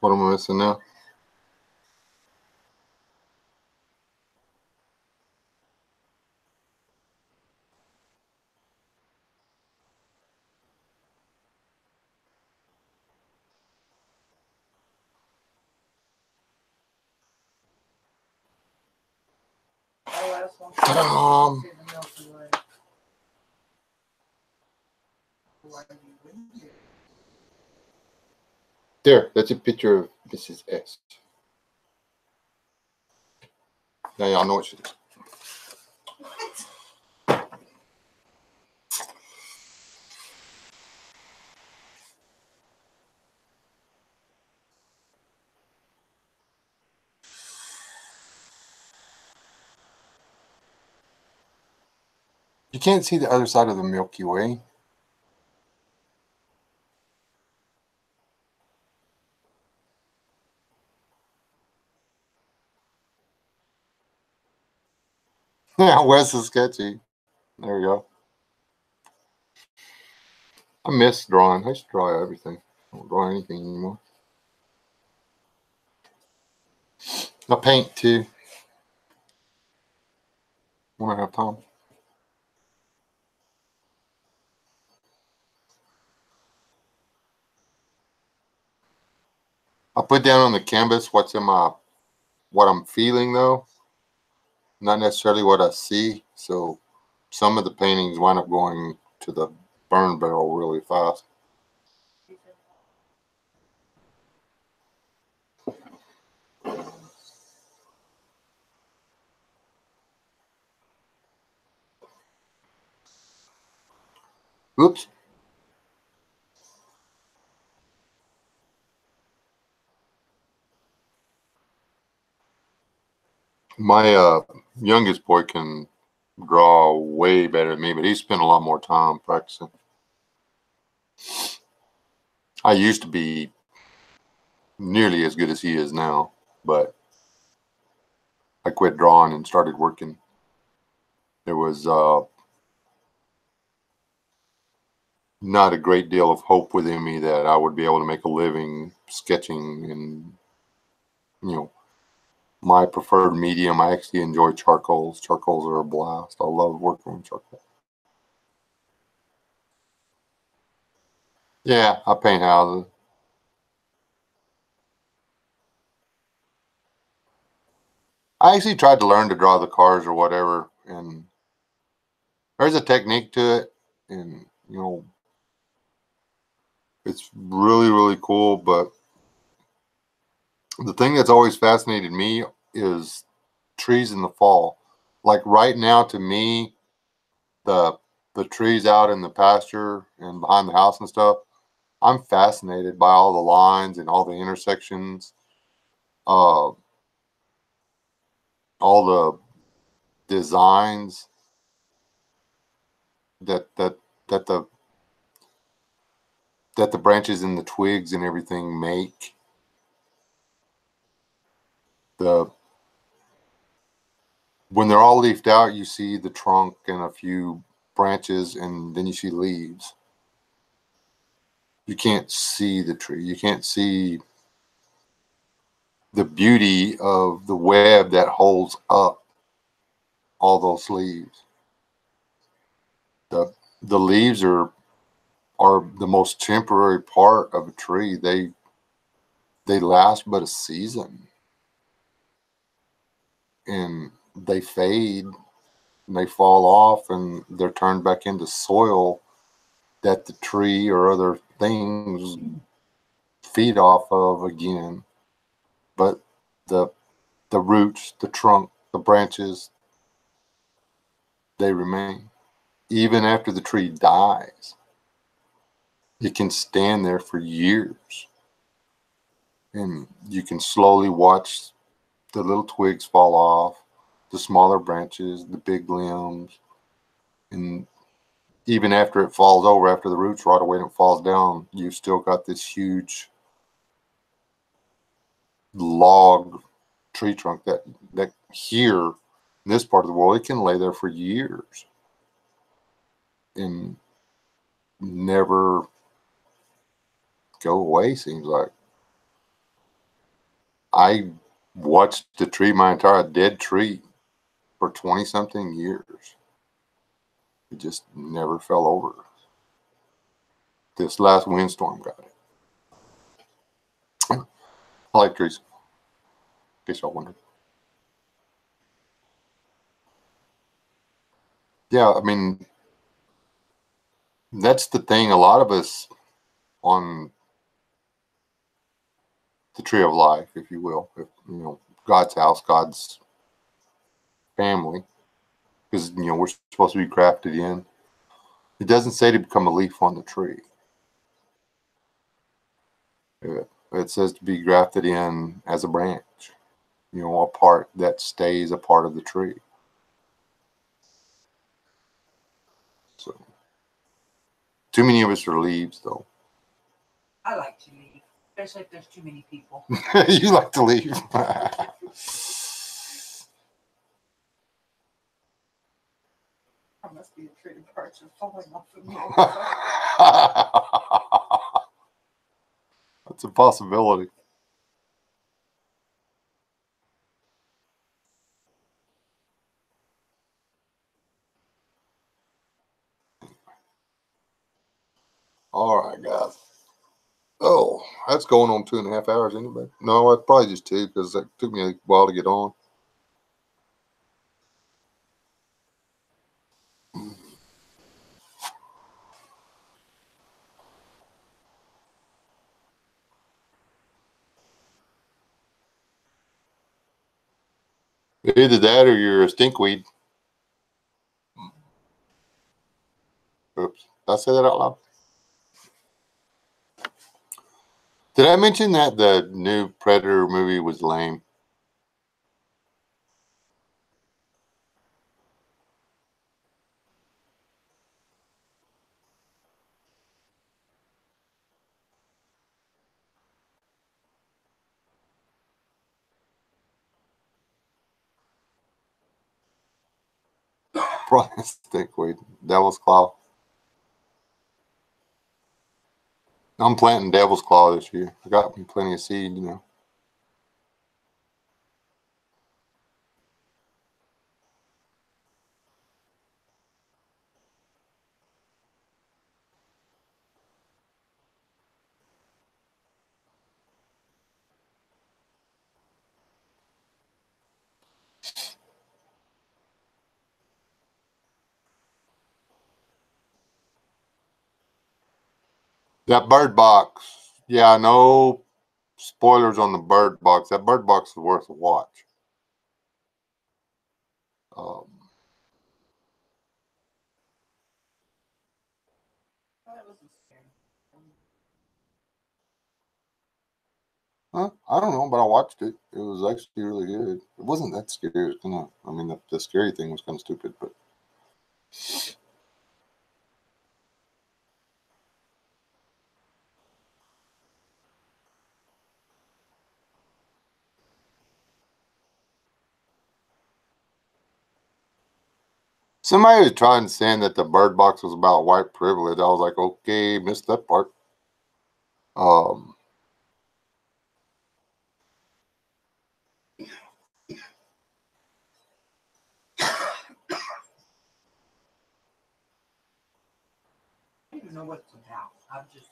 What am I missing now? The last one. Um, In the Milky Way. Why do you win it? There, that's a picture of Mrs. S. Now y'all know what she is. You can't see the other side of the Milky Way. Yeah, Wes is sketchy. There we go. I miss drawing. I used to draw everything. I don't draw anything anymore. I paint too when I have time. I put down on the canvas what I'm feeling though, not necessarily what I see. So some of the paintings wind up going to the burn barrel really fast. Oops. My youngest boy can draw way better than me, but he spent a lot more time practicing. I used to be nearly as good as he is now, but I quit drawing and started working. There was not a great deal of hope within me that I would be able to make a living sketching, and my preferred medium, I actually enjoy charcoals. Charcoals are a blast. I love working with charcoal. Yeah, I paint houses. I actually tried to learn to draw the cars or whatever, and there's a technique to it, and it's really, really cool. But the thing that's always fascinated me is trees in the fall. Like right now, to me, the trees out in the pasture and behind the house and stuff, I'm fascinated by all the lines and all the intersections, uh, all the designs that that the branches and the twigs and everything make. The When they're all leafed out, you see the trunk and a few branches, and then you see leaves. You can't see the tree. You can't see the beauty of the web that holds up all those leaves. The leaves are the most temporary part of a tree. They last but a season, and they fade, and they fall off, and they're turned back into soil that the tree or other things feed off of again. But the roots, the trunk, the branches, they remain. Even after the tree dies, it can stand there for years. And you can slowly watch the little twigs fall off, the smaller branches, the big limbs. And even after it falls over, after the roots rot away and it falls down, you've still got this huge log tree trunk that here in this part of the world, it can lay there for years and never go away, seems like. I watched the tree, my entire dead tree, for 20 something years. It just never fell over. This last windstorm got it. I like trees, in case y'all wondered. Yeah, I mean, that's the thing. A lot of us on the tree of life, if you will, God's house, God's family, because we're supposed to be grafted in. It doesn't say to become a leaf on the tree. It says to be grafted in as a branch, a part that stays a part of the tree. So, too many of us are leaves, though. I like to leave, especially if there's too many people. You like to leave. I must be a tree of parts are falling off of me. That's a possibility. All right, guys. Oh, that's going on 2.5 hours anyway. No, it's probably just 2 because it took me a while to get on. Either that or you're a stinkweed. Oops. Did I say that out loud? Did I mention that the new Predator movie was lame? Probably stickweed. Devil's claw. I'm planting devil's claw this year. I got me plenty of seed, you know. That bird box. Yeah, no spoilers on the bird box. That bird box is worth a watch. I don't know, but I watched it. It was actually really good. It wasn't that scary. It was kinda, I mean, the scary thing was kind of stupid, but somebody was trying to say that the bird box was about white privilege. I was like, okay, missed that part. I don't even know what it's about. I've just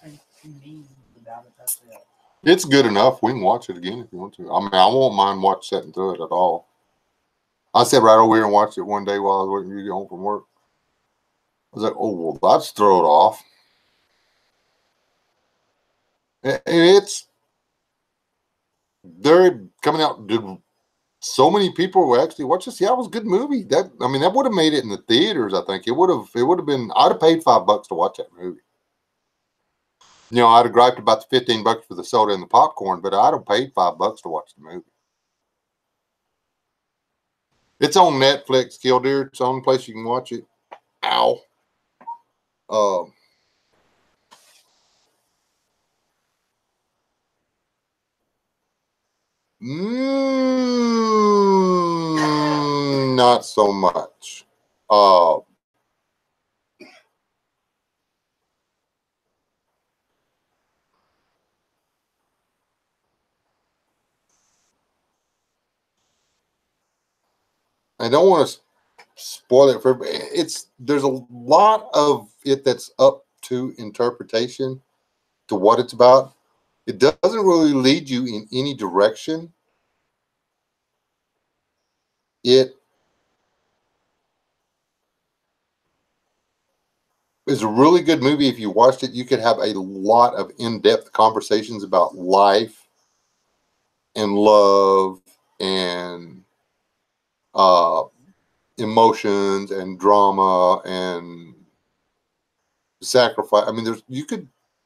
seen two memes about it. That's it. It's good enough. We can watch it again if you want to. I mean, I won't mind sitting through it at all. I sat right over here and watched it one day while I was waiting for you to get home from work. I was like, oh, well, let's throw it off. And they're coming out. So many people were actually watch this. Yeah, it was a good movie. That would have made it in the theaters. I think it would have been. I'd have paid $5 to watch that movie. You know, I'd have griped about the $15 for the soda and the popcorn, but I'd have paid $5 to watch the movie. It's on Netflix, Killdeer. It's the only place you can watch it. Ow. Not so much. I don't want to spoil it for everybody. There's a lot of it that's up to interpretation to what it's about. It doesn't really lead you in any direction. It is a really good movie. If you watched it, you could have a lot of in-depth conversations about life and love and emotions and drama and sacrifice. I mean,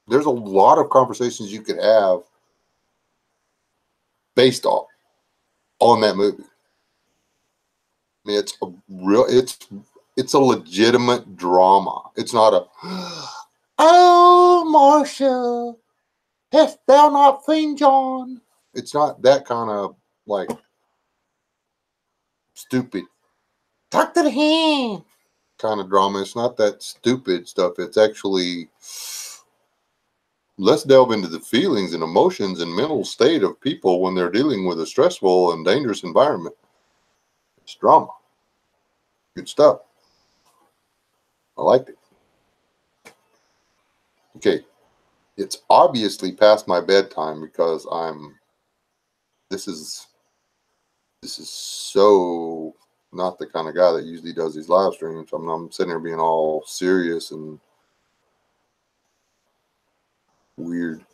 there's a lot of conversations you could have based on that movie. I mean, it's a legitimate drama. It's not a oh, Marcia, hast thou not seen John? It's not that kind of like stupid. Talk to the hand kind of drama. It's not that stupid stuff. It's actually, let's delve into the feelings and emotions and mental state of people when they're dealing with a stressful and dangerous environment. It's drama. Good stuff. I liked it. Okay. It's obviously past my bedtime because this is so not the kind of guy that usually does these live streams. I'm sitting here being all serious and weird.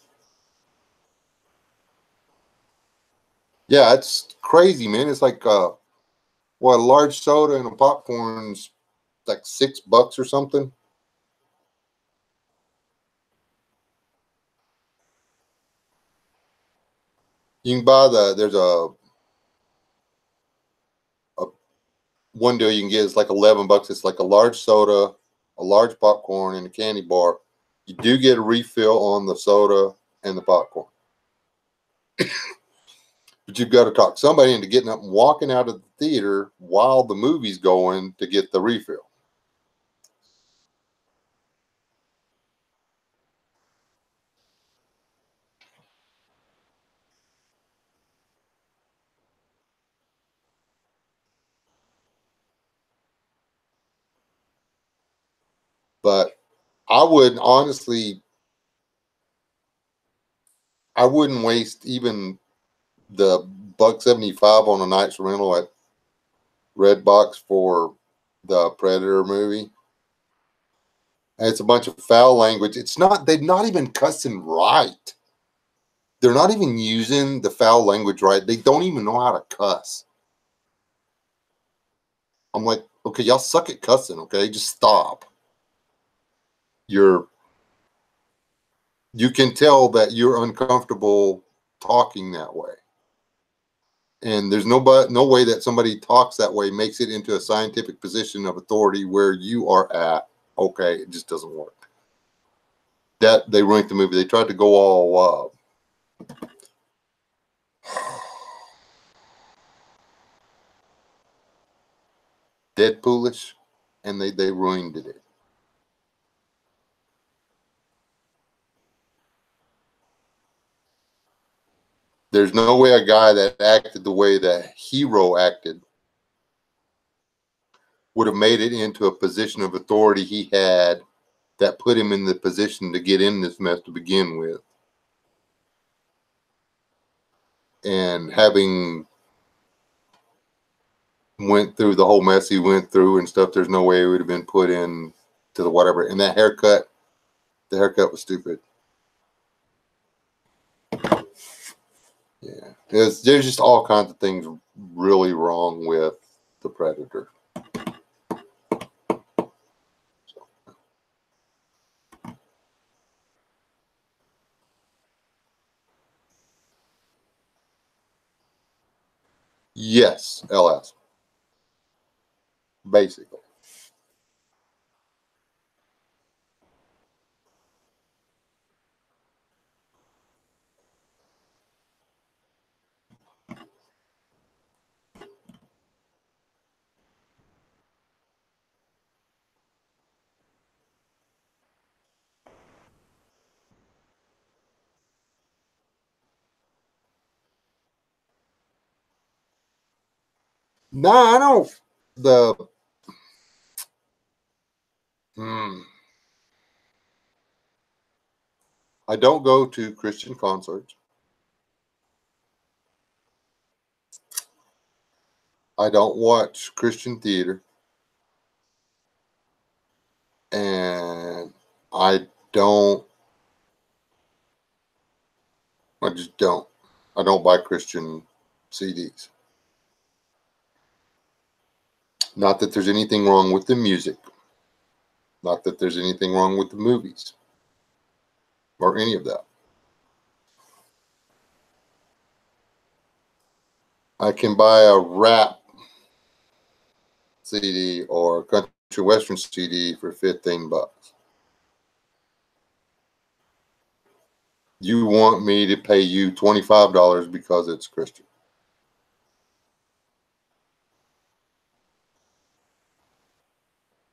Yeah, it's crazy, man. It's like a large soda and a popcorn's like $6 or something. You can buy there's a one deal you can get is like $11. It's like a large soda, a large popcorn, and a candy bar. You do get a refill on the soda and the popcorn. But you've got to talk somebody into getting up and walking out of the theater while the movie's going to get the refill. But I would honestly, I wouldn't waste even the $1.75 on a night's rental at Redbox for the Predator movie. And it's a bunch of foul language. It's not, they're not even cussing right. They're not even using the foul language right. They don't even know how to cuss. I'm like, okay, y'all suck at cussing, okay? Just stop. You can tell that you're uncomfortable talking that way. And there's no way that somebody talks that way makes it into a scientific position of authority where you are at. Okay, it just doesn't work. That they ruined the movie. They tried to go all Deadpoolish, and they ruined it. There's no way a guy that acted the way that Hero acted would have made it into a position of authority he had that put him in the position to get in this mess to begin with. And having went through the whole mess he went through and stuff, there's no way it would have been put in to the whatever. And that haircut, the haircut was stupid. Yeah, there's just all kinds of things really wrong with the Predator. Yes, LS. Basically. No, I don't. I don't go to Christian concerts. I don't watch Christian theater. And I don't, I just don't. I don't buy Christian CDs. Not that there's anything wrong with the music. Not that there's anything wrong with the movies or any of that. I can buy a rap CD or a country western CD for $15. You want me to pay you $25 because it's Christian?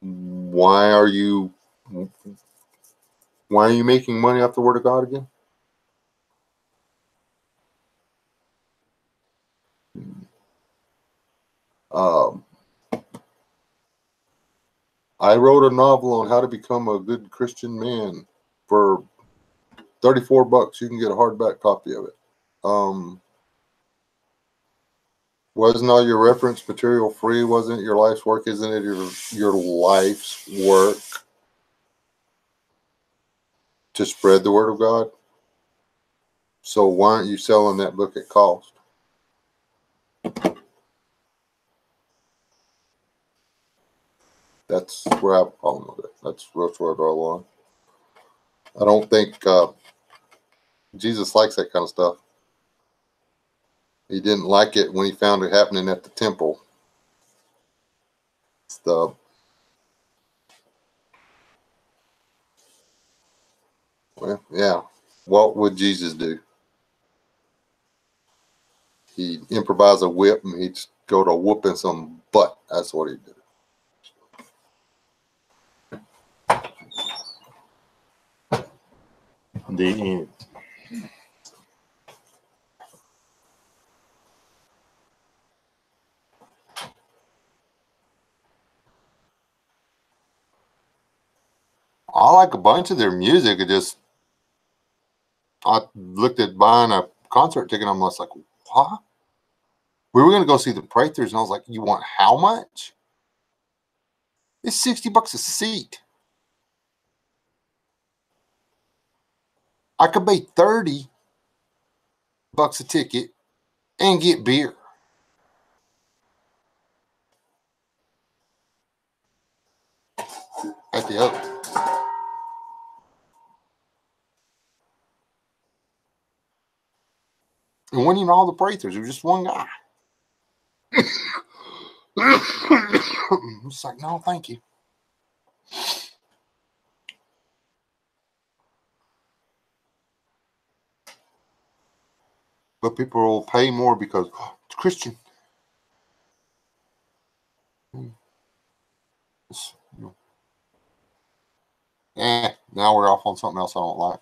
Why are you making money off the Word of God again? Um, I wrote a novel on how to become a good Christian man for $34. You can get a hardback copy of it. Wasn't all your reference material free? Wasn't it your life's work? Isn't it your life's work to spread the word of God? So why aren't you selling that book at cost? That's where I have a problem with it. That's where I draw the line. I don't think Jesus likes that kind of stuff. He didn't like it when he found it happening at the temple. It's well, yeah. What would Jesus do? He'd improvise a whip and he'd go to whooping some butt. That's what he did. The end. I like a bunch of their music. I looked at buying a concert ticket. And I'm just like, what? We were going to go see the Prathers, and I was like, you want how much? It's $60 a seat. I could pay $30 a ticket and get beer. At the other. And wasn't even all the Prathers. It was just one guy. It's like, no, thank you. But people will pay more because it's Christian. It's, now we're off on something else I don't like.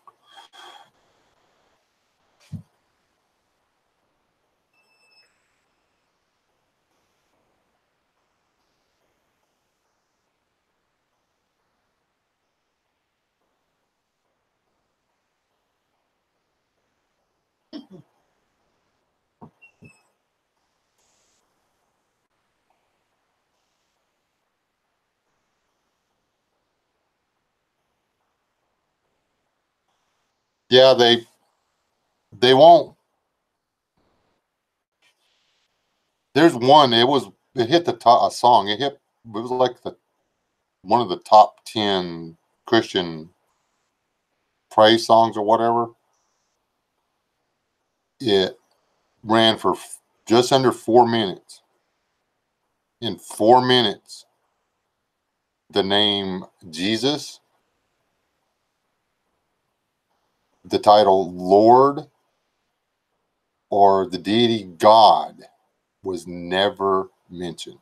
Yeah, they won't. There's one. It hit the top a song. It was like one of the top 10 Christian praise songs or whatever. It ran for just under 4 minutes. In 4 minutes, the name Jesus, the title Lord, or the deity God was never mentioned.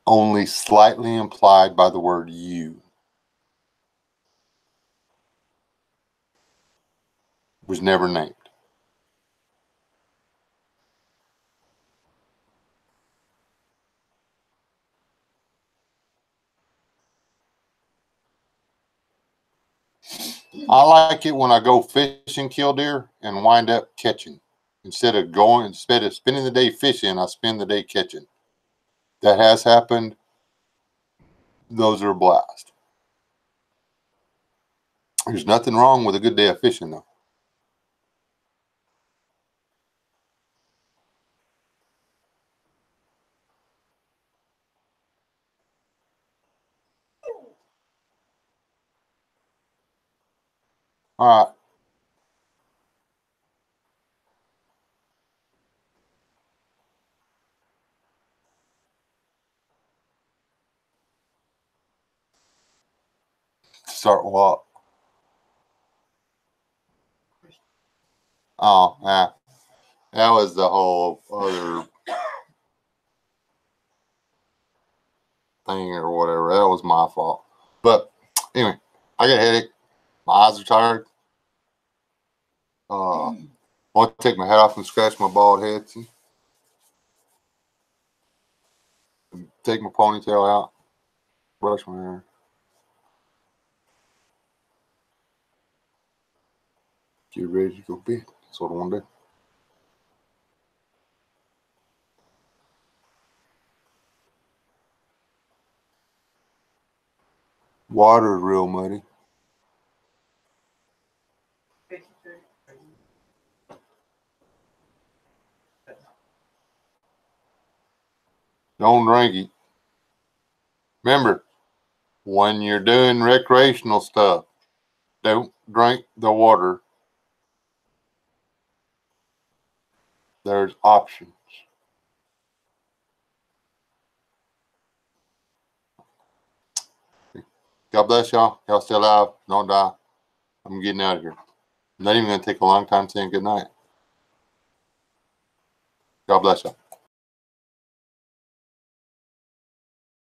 Only slightly implied by the word you. Was never named. I like it when I go fishing, kill deer, and wind up catching. Instead of spending the day fishing, I spend the day catching. That has happened. Those are a blast. There's nothing wrong with a good day of fishing, though. All right. Start what? Oh, yeah. That was the whole other thing or whatever. That was my fault. But anyway, I got a headache. My eyes are tired. I want to take my hat off and scratch my bald head. See? Take my ponytail out. Brush my hair. Get ready to go to bed. That's what I want to do. Water is real muddy. Don't drink it. Remember, when you're doing recreational stuff, don't drink the water. There's options. God bless y'all. Y'all stay alive. Don't die. I'm getting out of here. Not even going to take a long time saying good night. God bless you.